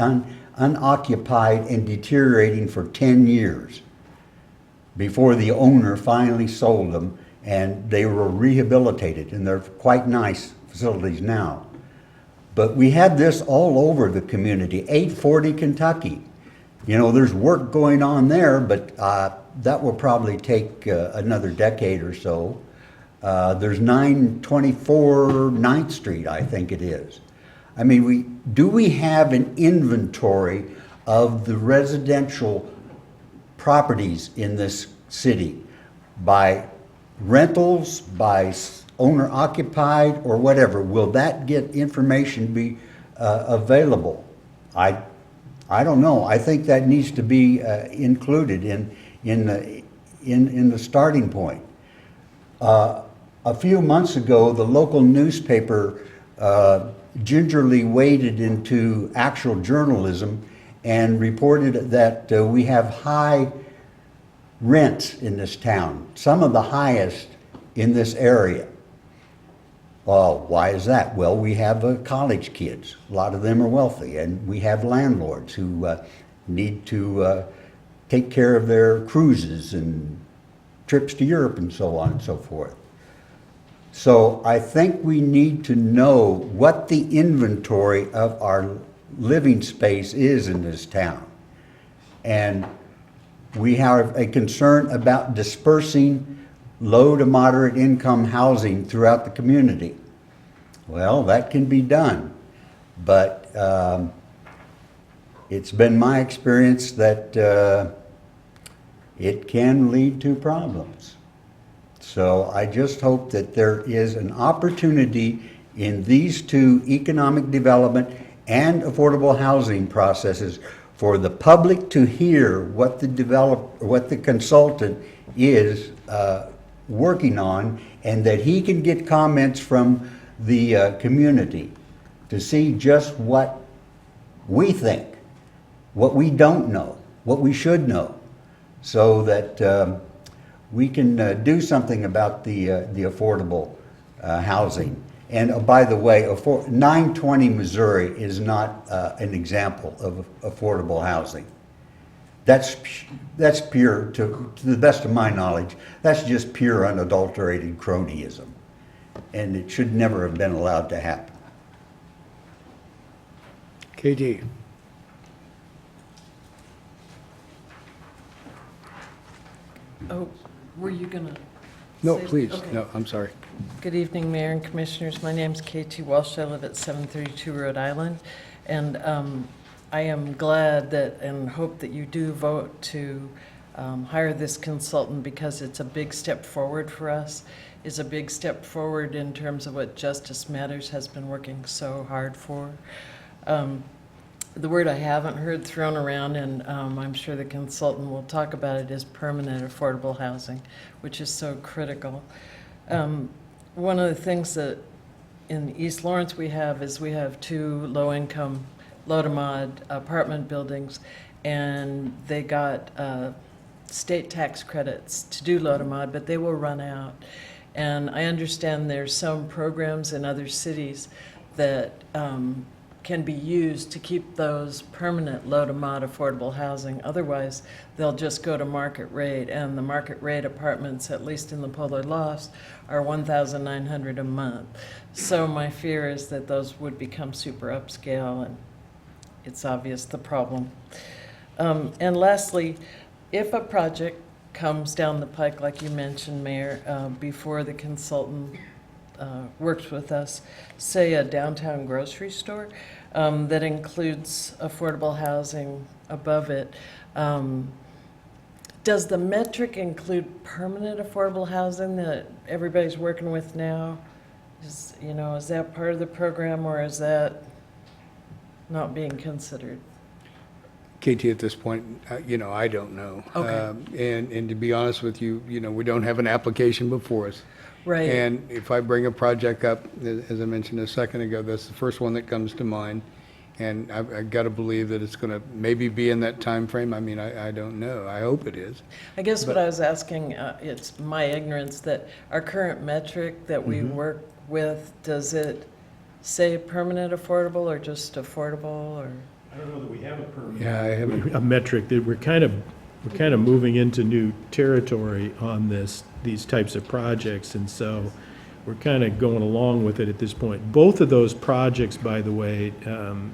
unoccupied and deteriorating for 10 years before the owner finally sold them, and they were rehabilitated, and they're quite nice facilities now. But we had this all over the community. 840 Kentucky. You know, there's work going on there, but that will probably take another decade or so. There's 924 9th Street, I think it is. I mean, do we have an inventory of the residential properties in this city by rentals, by owner occupied, or whatever? Will that get information be available? I don't know. I think that needs to be included in the starting point. A few months ago, the local newspaper gingerly waded into actual journalism and reported that we have high rents in this town, some of the highest in this area. Well, why is that? Well, we have college kids. A lot of them are wealthy, and we have landlords who need to take care of their cruises and trips to Europe and so on and so forth. So I think we need to know what the inventory of our living space is in this town. And we have a concern about dispersing low to moderate income housing throughout the community. Well, that can be done, but it's been my experience that it can lead to problems. So I just hope that there is an opportunity in these 2 economic development and affordable housing processes for the public to hear what the consultant is working on, and that he can get comments from the community to see just what we think, what we don't know, what we should know, so that we can do something about the affordable housing. And by the way, 920 Missouri is not an example of affordable housing. That's pure, to the best of my knowledge, that's just pure unadulterated cronyism. And it should never have been allowed to happen. KD. Oh, were you gonna? No, say- please. okay. No, I'm sorry. Good evening, Mayor and Commissioners. My name's K.T. Walsh. I live at 732 Rhode Island. And I am glad that and hope that you do vote to hire this consultant because it's a big step forward for us. It's a big step forward in terms of what Justice Matters has been working so hard for. The word I haven't heard thrown around, and I'm sure the consultant will talk about it, is permanent affordable housing, which is so critical. One of the things that in East Lawrence we have is we have 2 low-income, low-to-mod apartment buildings, and they got state tax credits to do low-to-mod, but they will run out. And I understand there's some programs in other cities that can be used to keep those permanent low-to-mod affordable housing. Otherwise, they'll just go to market rate, and the market rate apartments, at least in the Polar Lofts, are $1,900 a month. So my fear is that those would become super upscale, and it's obvious the problem. And lastly, if a project comes down the pike, like you mentioned, Mayor, before the consultant works with us, say a downtown grocery store that includes affordable housing above it, does the metric include permanent affordable housing that everybody's working with now? Is that part of the program, or is that not being considered? Katie, at this point, I don't know. Okay. And to be honest with you, we don't have an application before us. Right. And if I bring a project up, as I mentioned a second ago, that's the first one that comes to mind. And I've got to believe that it's going to maybe be in that time frame. I mean, I don't know. I hope it is. I guess what I was asking, it's my ignorance, that our current metric that we work with, does it say permanent affordable or just affordable, or? I don't know that we have a permanent. Yeah, I haven't. A metric that we're kind of moving into new territory on these types of projects, and so we're kind of going along with it at this point. Both of those projects, by the way,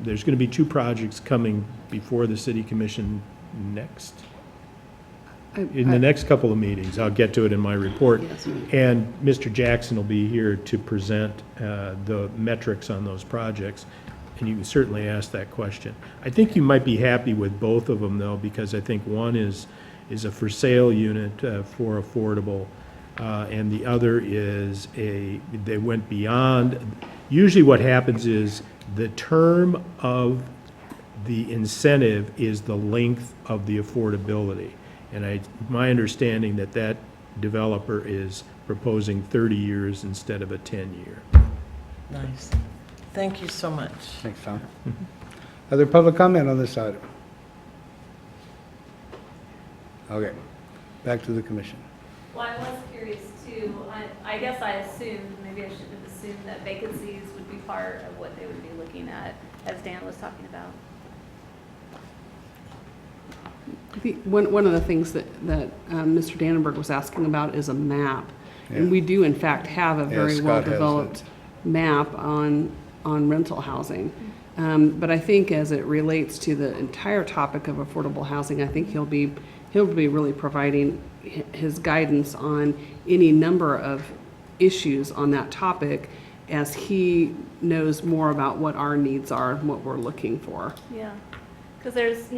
there's going to be 2 projects coming before the City Commission in the next couple of meetings. I'll get to it in my report. And Mr. Jackson will be here to present the metrics on those projects. And you can certainly ask that question. I think you might be happy with both of them, though, because I think one is a for sale unit for affordable, and the other is they went beyond. Usually what happens is the term of the incentive is the length of the affordability. And my understanding that developer is proposing 30 years instead of a 10-year. Nice. Thank you so much. Thanks, Tom. Other public comment on this item? Okay, back to the commission. Well, I was curious too. I guess I assumed, maybe I shouldn't have assumed, that vacancies would be part of what they would be looking at, as Dan was talking about. I think one of the things that Mr. Dannenberg was asking about is a map. And we do in fact have a very Scott well-developed map on rental housing. But I think as it relates to the entire topic of affordable housing, I think he'll be really providing his guidance on any number of issues on that topic as he knows more about what our needs are and what we're looking for. Yeah, because there's,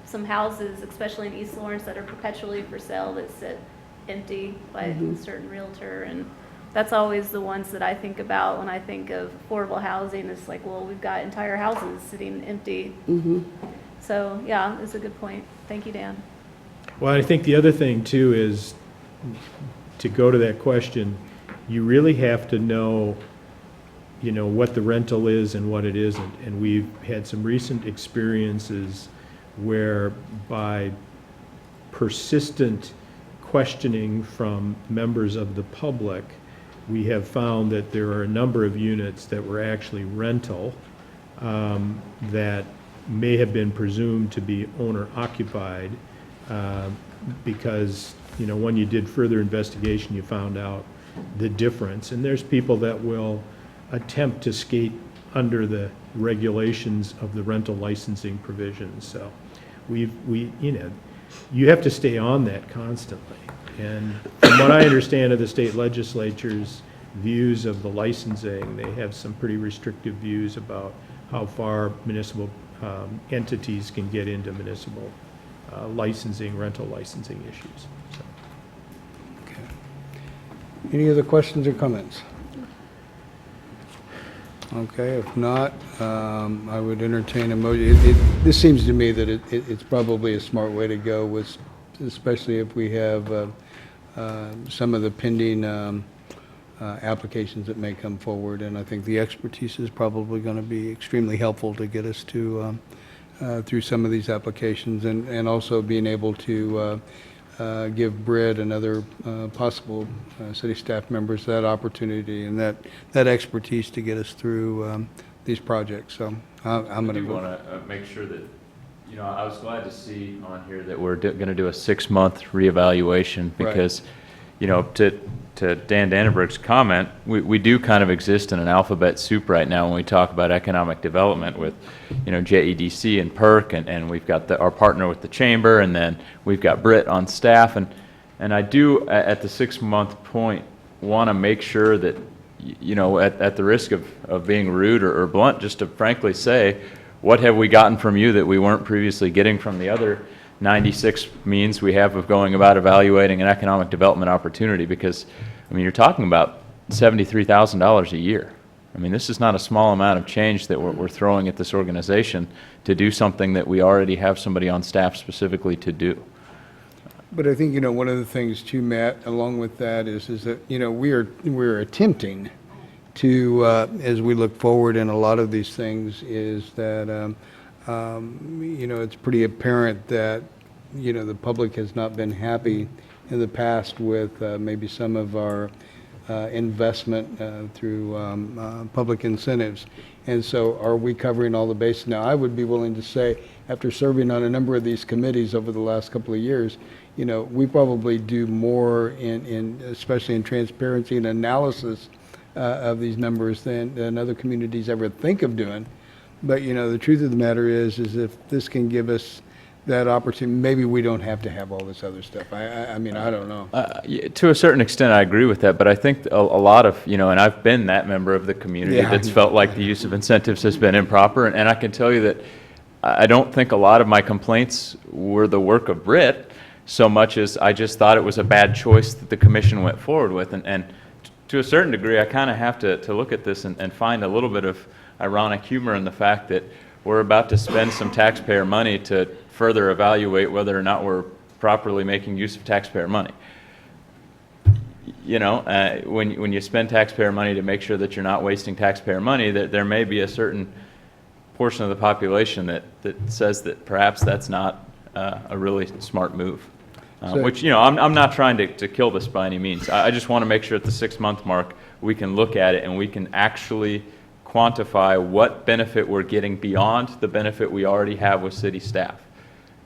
some houses, especially in East Lawrence, that are perpetually for sale that sit empty by a certain realtor, and that's always the ones that I think about when I think of affordable housing. It's like, well, we've got entire houses sitting empty. So, yeah, it's a good point. Thank you, Dan. Well, I think the other thing, too, is to go to that question, you really have to know, what the rental is and what it isn't. And we've had some recent experiences where by persistent questioning from members of the public, we have found that there are a number of units that were actually rental that may have been presumed to be owner-occupied because, when you did further investigation, you found out the difference. And there's people that will attempt to skate under the regulations of the rental licensing provisions. So you have to stay on that constantly. And from what I understand of the state legislature's views of the licensing, they have some pretty restrictive views about how far municipal entities can get into municipal rental licensing issues. So. Any other questions or comments? Okay, if not, I would entertain a motion. This seems to me that it's probably a smart way to go, with, especially if we have some of the pending applications that may come forward, and I think the expertise is probably going to be extremely helpful to get us to through some of these applications, and also being able to give Britt and other possible city staff members that opportunity and that expertise to get us through these projects. So I'm going to want to make sure that, you know, I was glad to see on here that we're going to do a 6-month reevaluation, because, you know, to Dan Dannenberg's comment, we do kind of exist in an alphabet soup right now when we talk about economic development with, you know, JEDC and PERC, and we've got our partner with the chamber, and then we've got Britt on staff, and I do, at the 6-month point, want to make sure that, you know, at the risk of being rude or blunt, just to frankly say, what have we gotten from you that we weren't previously getting from the other 96 means we have of going about evaluating an economic development opportunity? Because, I mean, you're talking about $73,000 a year. I mean, this is not a small amount of change that we're throwing at this organization to do something that we already have somebody on staff specifically to do. But I think, you know, one of the things too, Matt, along with that is that, you know, we're attempting to, as we look forward in a lot of these things, is that, you know, it's pretty apparent that, you know, the public has not been happy in the past with maybe some of our investment through public incentives. And so are we covering all the bases? Now, I would be willing to say, after serving on a number of these committees over the last couple of years, you know, we probably do more especially in transparency and analysis of these numbers than other communities ever think of doing. But, you know, the truth of the matter is if this can give us that opportunity, maybe we don't have to have all this other stuff. I mean, I don't know. To a certain extent, I agree with that, but I think a lot of, you know, and I've been that member of the community that's felt like the use of incentives has been improper, and I can tell you that I don't think a lot of my complaints were the work of Britt so much as I just thought it was a bad choice that the commission went forward with, and to a certain degree, I kind of have to look at this and find a little bit of ironic humor in the fact that we're about to spend some taxpayer money to further evaluate whether or not we're properly making use of taxpayer money. You know, when you spend taxpayer money to make sure that you're not wasting taxpayer money, that there may be a certain portion of the population that says that perhaps that's not a really smart move. Which, you know, I'm not trying to kill this by any means. I just want to make sure at the 6-month mark we can look at it and we can actually quantify what benefit we're getting beyond the benefit we already have with city staff.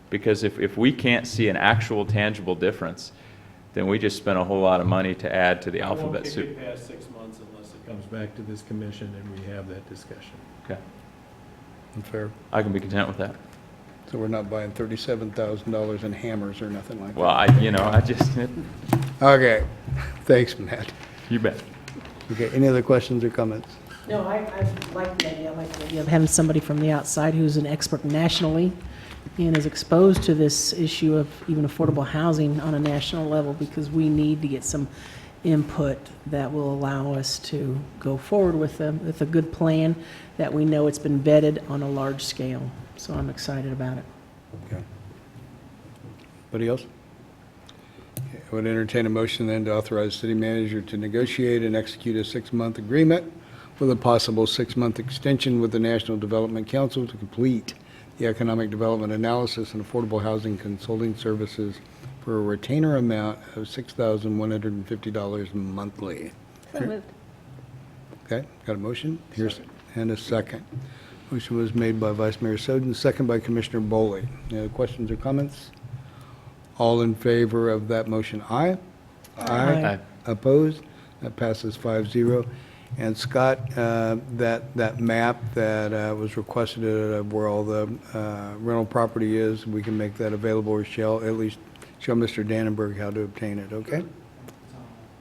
Because if we can't see an actual tangible difference, then we just spent a whole lot of money to add to the alphabet soup. I won't kick it past 6 months unless it comes back to this commission and we have that discussion. Okay. Fair. I can be content with that. So we're not buying $37,000 in hammers or nothing like that. Well, I just... Okay. Thanks, Matt. You bet. Okay, any other questions or comments? No, I like the idea. I like the idea of having somebody from the outside who's an expert nationally and is exposed to this issue of even affordable housing on a national level, because we need to get some input that will allow us to go forward with a good plan that we know it's been vetted on a large scale. So I'm excited about it. Okay. Anybody else? Okay, I would entertain a motion then to authorize the city manager to negotiate and execute a 6-month agreement with a possible 6-month extension with the National Development Council to complete the economic development analysis and affordable housing consulting services for a retainer amount of $6,150 monthly. So moved. Okay, got a motion? Here's and a second. Motion was made by Vice Mayor Soden, second by Commissioner Boley. Any other questions or comments? All in favor of that motion, aye? Aye. Opposed? That passes 5-0. And Scott, that map that was requested of where all the rental property is, we can make that available, or shall at least show Mr. Dannenberg how to obtain it, okay?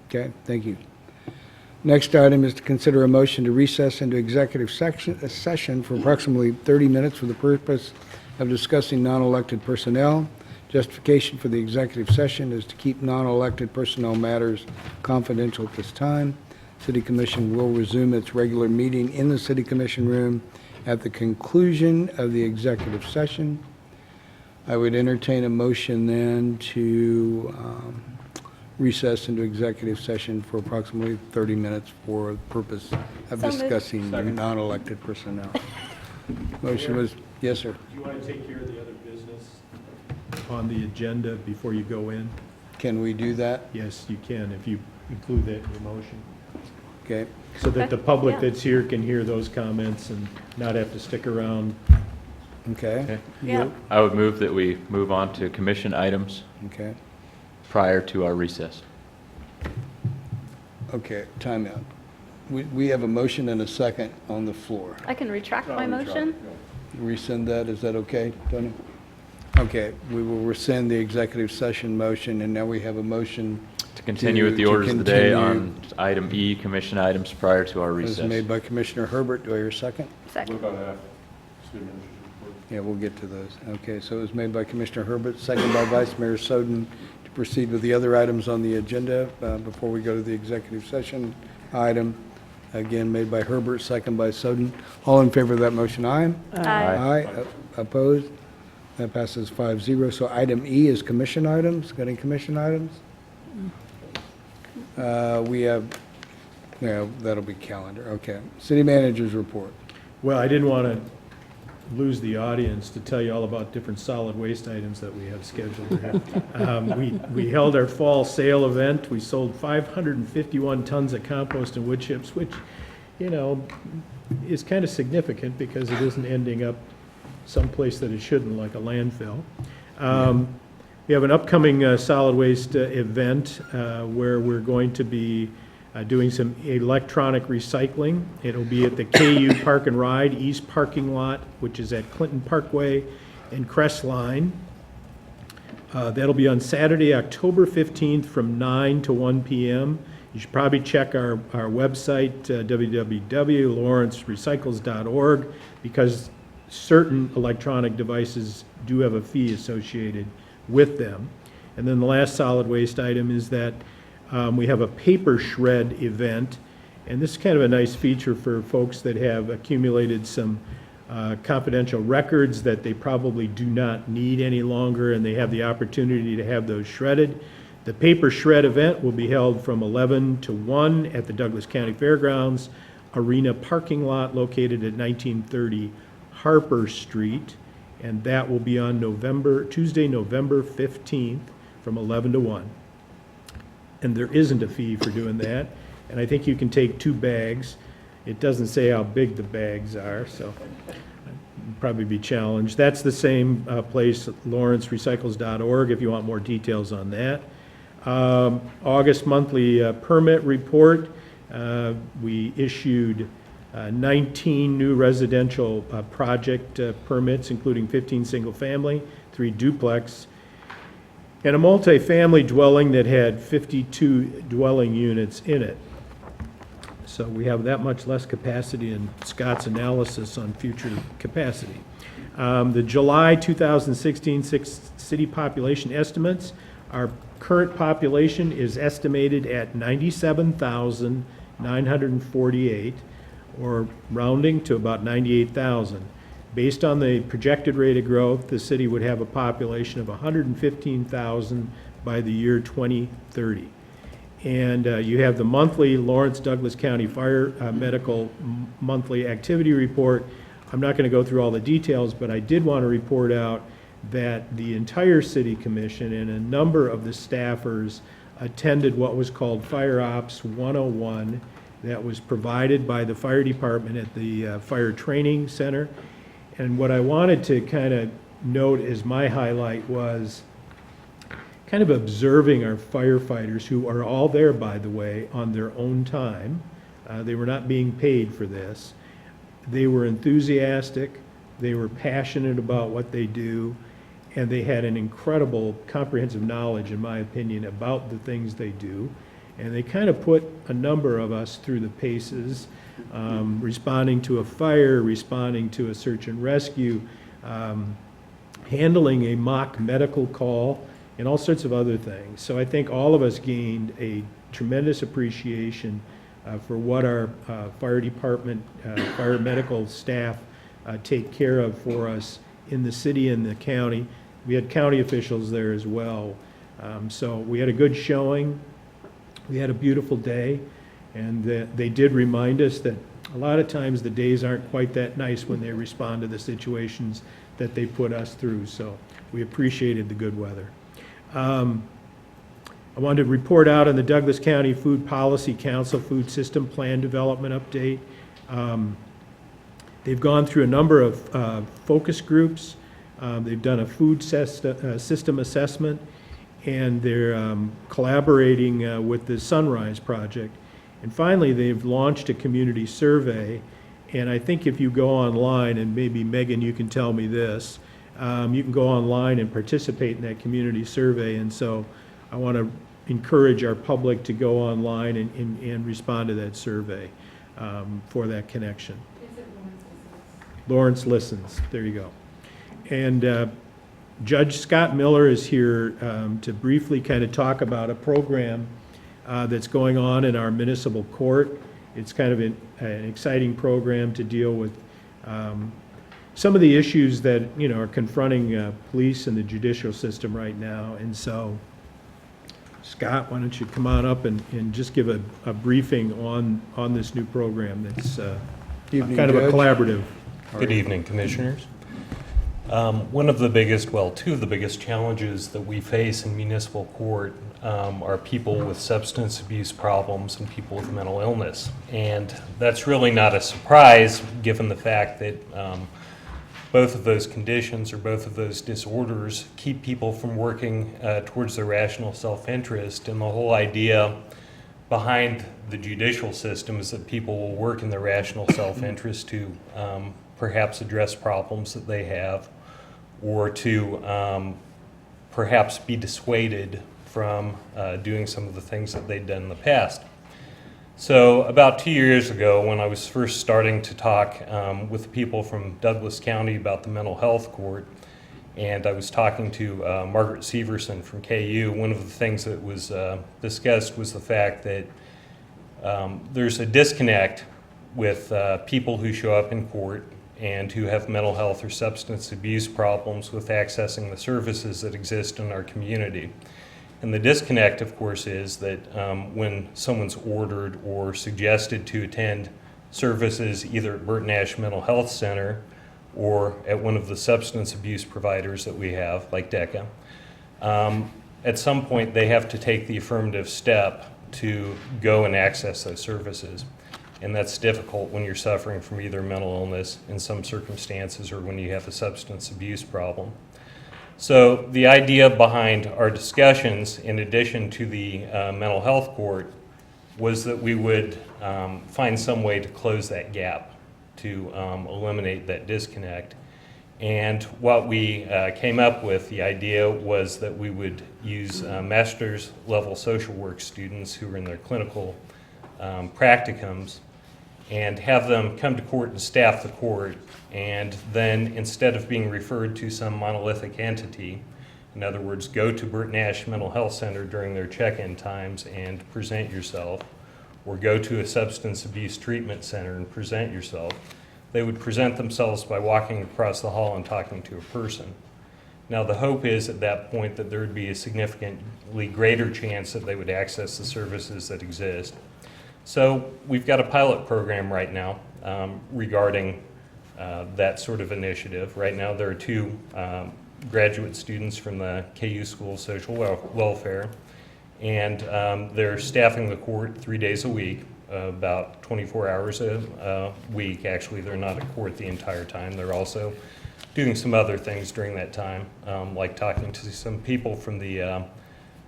Okay, thank you. Next item is to consider a motion to recess into executive session for approximately 30 minutes for the purpose of discussing non-elected personnel, Justification for the executive session is to keep non-elected personnel matters confidential at this time. City Commission will resume its regular meeting in the City Commission room at the conclusion of the executive session. I would entertain a motion then to recess into executive session for approximately 30 minutes for the purpose of So moved. discussing non-elected personnel. Motion was, yes, sir. Do you want to take care of the other business on the agenda before you go in? Can we do that? Yes, you can, if you include that in your motion. Okay. So that the public Yeah. that's here can hear those comments and not have to stick around. Okay. Yeah. I would move that we move on to commission items Okay. prior to our recess. Okay, timeout. We have a motion and a second on the floor. I can retract my motion. Rescind that, is that okay, Tony? Okay, we will rescind the executive session motion, and now we have a motion To continue with the orders of the day continue. on item E, commission items prior to our It was recess. made by Commissioner Herbert. Do I hear a second? Second. Yeah, we'll get to those. Okay, so it was made by Commissioner Herbert, second by Vice Mayor Soden, to proceed with the other items on the agenda before we go to the executive session item. Again, made by Herbert, second by Soden. All in favor of that motion, aye? Aye. Aye. Opposed? That passes 5-0. So item E is commission items. Got any commission items? We have, no, that'll be calendar. Okay. City managers report. Well, I didn't want to lose the audience to tell you all about different solid waste items that we have scheduled here. We held our fall sale event. We sold 551 tons of compost and wood chips, which, you know, is kind of significant because it isn't ending up someplace that it shouldn't, like a landfill. We have an upcoming solid waste event where we're going to be doing some electronic recycling. It'll be at the KU Park and Ride East Parking Lot, which is at Clinton Parkway and Crest Line. That'll be on Saturday, October 15th from 9 to 1 p.m. You should probably check our website, www.lawrencerecycles.org, because certain electronic devices do have a fee associated with them. And then the last solid waste item is that we have a paper shred event, and this is kind of a nice feature for folks that have accumulated some confidential records that they probably do not need any longer, and they have the opportunity to have those shredded. The paper shred event will be held from 11 to 1 at the Douglas County Fairgrounds Arena parking lot located at 1930 Harper Street, and that will be on Tuesday, November 15th from 11 to 1. And there isn't a fee for doing that, and I think you can take 2 bags. It doesn't say how big the bags are, so you'd probably be challenged. That's the same place, lawrencerecycles.org, if you want more details on that. August monthly permit report. We issued 19 new residential project permits, including 15 single-family, 3 duplex, and a multifamily dwelling that had 52 dwelling units in it. So we have that much less capacity in Scott's analysis on future capacity. The July 2016 city population estimates, our current population is estimated at 97,948, or rounding to about 98,000. Based on the projected rate of growth, the city would have a population of 115,000 by the year 2030. And you have the monthly Lawrence Douglas County Fire Medical Monthly Activity Report. I'm not going to go through all the details, but I did want to report out that the entire City Commission and a number of the staffers attended what was called Fire Ops 101 that was provided by the fire department at the Fire Training Center. And what I wanted to kind of note as my highlight was kind of observing our firefighters, who are all there, by the way, on their own time. They were not being paid for this. They were enthusiastic, they were passionate about what they do, and they had an incredible comprehensive knowledge, in my opinion, about the things they do. And they kind of put a number of us through the paces, responding to a fire, responding to a search and rescue, handling a mock medical call, and all sorts of other things. So I think all of us gained a tremendous appreciation for what our fire department, fire medical staff take care of for us in the city and the county. We had county officials there as well. So we had a good showing. We had a beautiful day, and they did remind us that a lot of times the days aren't quite that nice when they respond to the situations that they put us through. So we appreciated the good weather. I wanted to report out on the Douglas County Food Policy Council Food System Plan Development Update. They've gone through a number of focus groups. They've done a food system assessment, and they're collaborating with the Sunrise Project. And finally, they've launched a community survey. And I think if you go online, and maybe Megan, you can tell me this, you can go online and participate in that community survey. And so I want to encourage our public to go online and respond to that survey for that connection. Is it Lawrence Listens, there you go. And Judge Scott Miller is here to briefly kind of talk about a program that's going on in our municipal court. It's kind of an exciting program to deal with some of the issues that, you know, are confronting police and the judicial system right now. And so, Scott, why don't you come on up and just give a briefing on this new program that's kind of a collaborative. Good evening, Commissioners. One of the biggest, well, two of the biggest challenges that we face in municipal court are people with substance abuse problems and people with mental illness. And that's really not a surprise given the fact that both of those conditions or both of those disorders keep people from working towards their rational self-interest. And the whole idea behind the judicial system is that people will work in their rational self-interest to perhaps address problems that they have, or to perhaps be dissuaded from doing some of the things that they'd done in the past. So about 2 years ago, when I was first starting to talk with people from Douglas County about the mental health court, and I was talking to Margaret Severson from KU, one of the things that was discussed was the fact that there's a disconnect with people who show up in court and who have mental health or substance abuse problems with accessing the services that exist in our community. And the disconnect, of course, is that when someone's ordered or suggested to attend services either at Burton Ash Mental Health Center or at one of the substance abuse providers that we have, like DECA, at some point they have to take the affirmative step to go and access those services. And that's difficult when you're suffering from either mental illness in some circumstances or when you have a substance abuse problem. So the idea behind our discussions, in addition to the mental health court, was that we would find some way to close that gap, to eliminate that disconnect. And what we came up with, the idea was that we would use master's level social work students who are in their clinical practicums and have them come to court and staff the court, and then instead of being referred to some monolithic entity, in other words, go to Burton Ash Mental Health Center during their check-in times and present yourself, or go to a substance abuse treatment center and present yourself, they would present themselves by walking across the hall and talking to a person. Now the hope is at that point that there would be a significantly greater chance that they would access the services that exist. So we've got a pilot program right now regarding that sort of initiative. Right now there are two graduate students from the KU School of Social Welfare, and they're staffing the court 3 days a week, about 24 hours a week. Actually, they're not at court the entire time. They're also doing some other things during that time, like talking to some people from the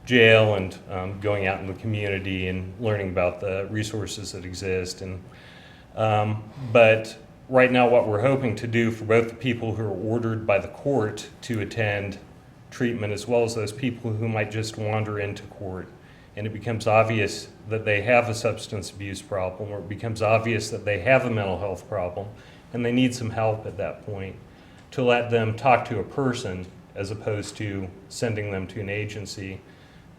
jail and going out in the community and learning about the resources that exist. And but right now what we're hoping to do for both the people who are ordered by the court to attend treatment as well as those people who might just wander into court and it becomes obvious that they have a substance abuse problem, or it becomes obvious that they have a mental health problem and they need some help at that point, to let them talk to a person as opposed to sending them to an agency.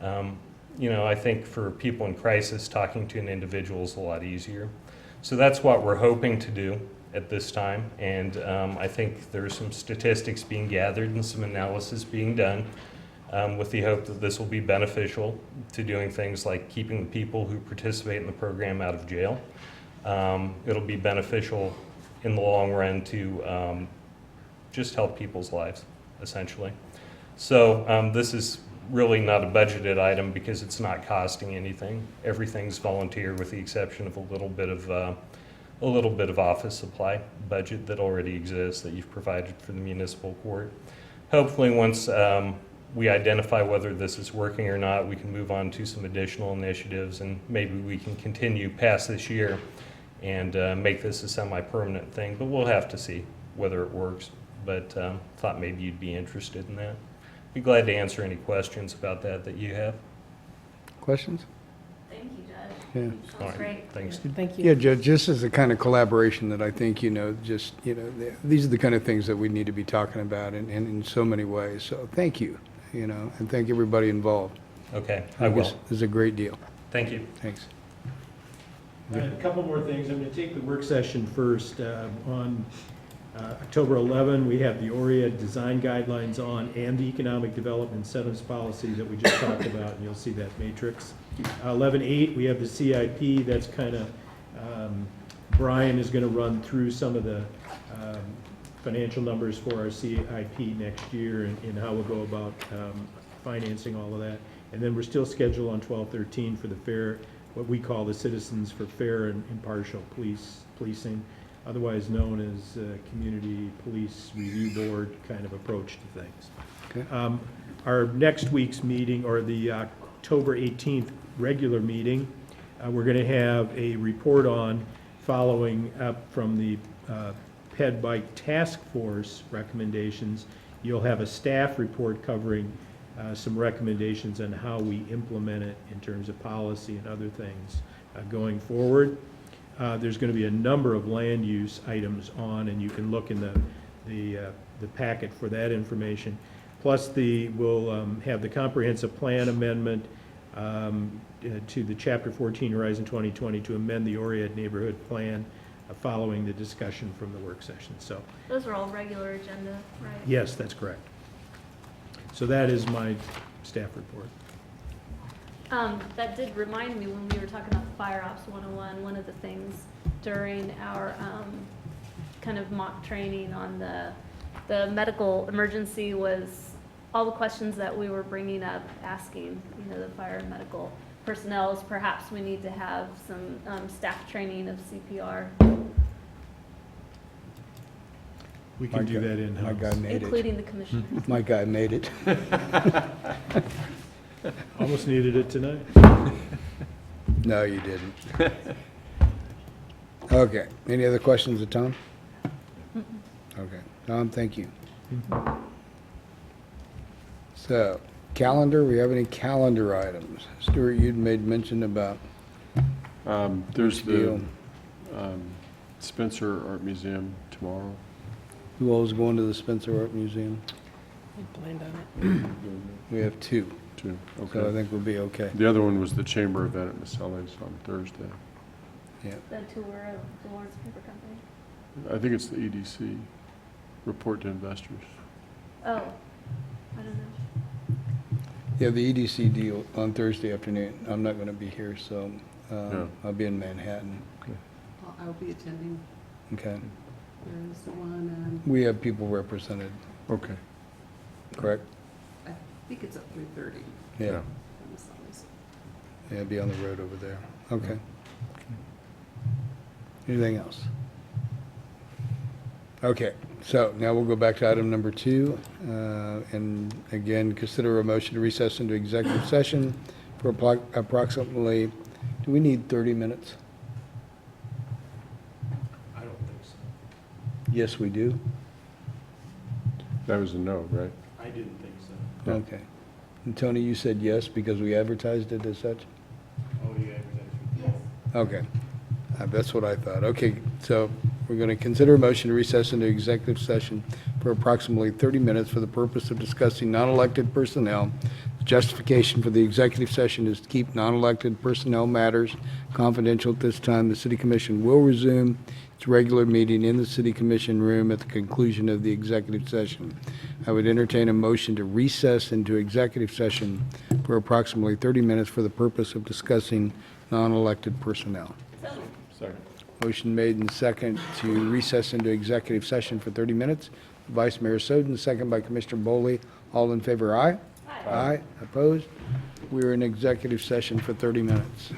I think for people in crisis, talking to an individual is a lot easier. So that's what we're hoping to do at this time. And I think there's some statistics being gathered and some analysis being done with the hope that this will be beneficial to doing things like keeping the people who participate in the program out of jail. It'll be beneficial in the long run to just help people's lives, essentially. So this is really not a budgeted item because it's not costing anything. Everything's volunteer with the exception of a little bit of office supply budget that already exists that you've provided for the municipal court. Hopefully once we identify whether this is working or not, we can move on to some additional initiatives, and maybe we can continue past this year and make this a semi-permanent thing, but we'll have to see whether it works. But thought maybe you'd be interested in that. Be glad to answer any questions about that you have. Questions? Thank you, Judge. Yeah. Sounds All right, great. thanks. Thank you. Yeah, Judge, this is the kind of collaboration that I think, these are the kind of things that we need to be talking about in so many ways. So thank you, and thank everybody involved. Okay, I I think will. This is a great deal. Thank you. Thanks. A couple more things. I'm going to take the work session first. On October 11, we have the ORIA design guidelines on and the economic development incentives policy that we just talked about, and you'll see that matrix. 11/8, we have the CIP. That's kind of, Brian is going to run through some of the financial numbers for our CIP next year and how we'll go about financing all of that. And then we're still scheduled on 12/13 for the fair, what we call the Citizens for Fair and Impartial Policing, otherwise known as Community Police Review Board kind of approach to things. Okay. Our next week's meeting, or the October 18th regular meeting, we're going to have a report on following up from the Ped Bike Task Force recommendations. You'll have a staff report covering some recommendations on how we implement it in terms of policy and other things going forward. There's going to be a number of land use items on, and you can look in the packet for that information. Plus, we'll have the comprehensive plan amendment to the Chapter 14 Horizon 2020 to amend the Oriad neighborhood plan following the discussion from the work session. So, Those are all regular agenda, right? yes, that's correct. So that is my staff report. That did remind me when we were talking about Fire Ops 101, one of the things during our kind of mock training on the medical emergency was all the questions that we were bringing up, asking, the fire and medical personnel. Perhaps we need to have some staff training of CPR. We can do that in-house. My guy made it. Including the commissioners. My guy made it. Almost needed it tonight. No, you didn't. Okay. Any other questions of Tom? Okay. Tom, thank you. So, calendar, we have any calendar items? Stuart, you'd made mention about There's the deal. Spencer Art Museum tomorrow. Who all's going to the Spencer Art Museum? I planned on it. We have two, Too. so I Okay. think we'll be okay. The other one was the chamber event at Maselli's on Thursday. Yeah. The tour of the Lawrence Paper Company. I think it's the EDC, Report to Investors. Oh, I don't know. Yeah, the EDC deal on Thursday afternoon. I'm not going to be here, so Yeah. I'll be in Manhattan. I'll be attending. Okay. There is the one, We have people represented, Okay. correct? I think it's at 3:30. Yeah. Yeah, be on the road over there. Okay. Anything else? Okay, so now we'll go back to item number 2. And again, consider a motion to recess into executive session for approximately, do we need 30 minutes? I don't think so. Yes, we do. That was a no, right? I didn't think so. Okay. And Tony, you said yes because we advertised it as such? Oh, you advertised? Yes. Okay. That's what I thought. Okay, so we're going to consider a motion to recess into executive session for approximately 30 minutes for the purpose of discussing non-elected personnel. The justification for the executive session is to keep non-elected personnel matters confidential at this time. The City Commission will resume its regular meeting in the City Commission room at the conclusion of the executive session. I would entertain a motion to recess into executive session for approximately 30 minutes for the purpose of discussing non-elected personnel. Second. Motion made and second to recess into executive session for 30 minutes. Vice Mayor Soden, second by Commissioner Boley. All in favor, aye? Aye. Opposed? We are in executive session for 30 minutes.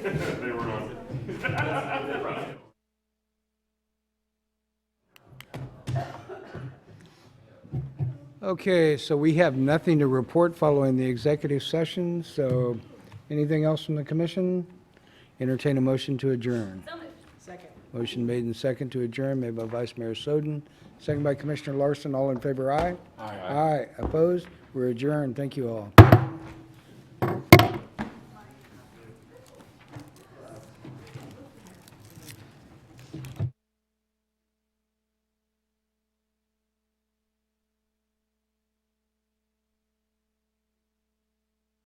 They were on. Okay, so we have nothing to report following the executive session, so anything else from the commission? Entertain a motion to adjourn. Second. Motion made and second to adjourn, made by Vice Mayor Soden, second by Commissioner Larson. All in favor, aye? Aye. Aye. Opposed? We're adjourned. Thank you all.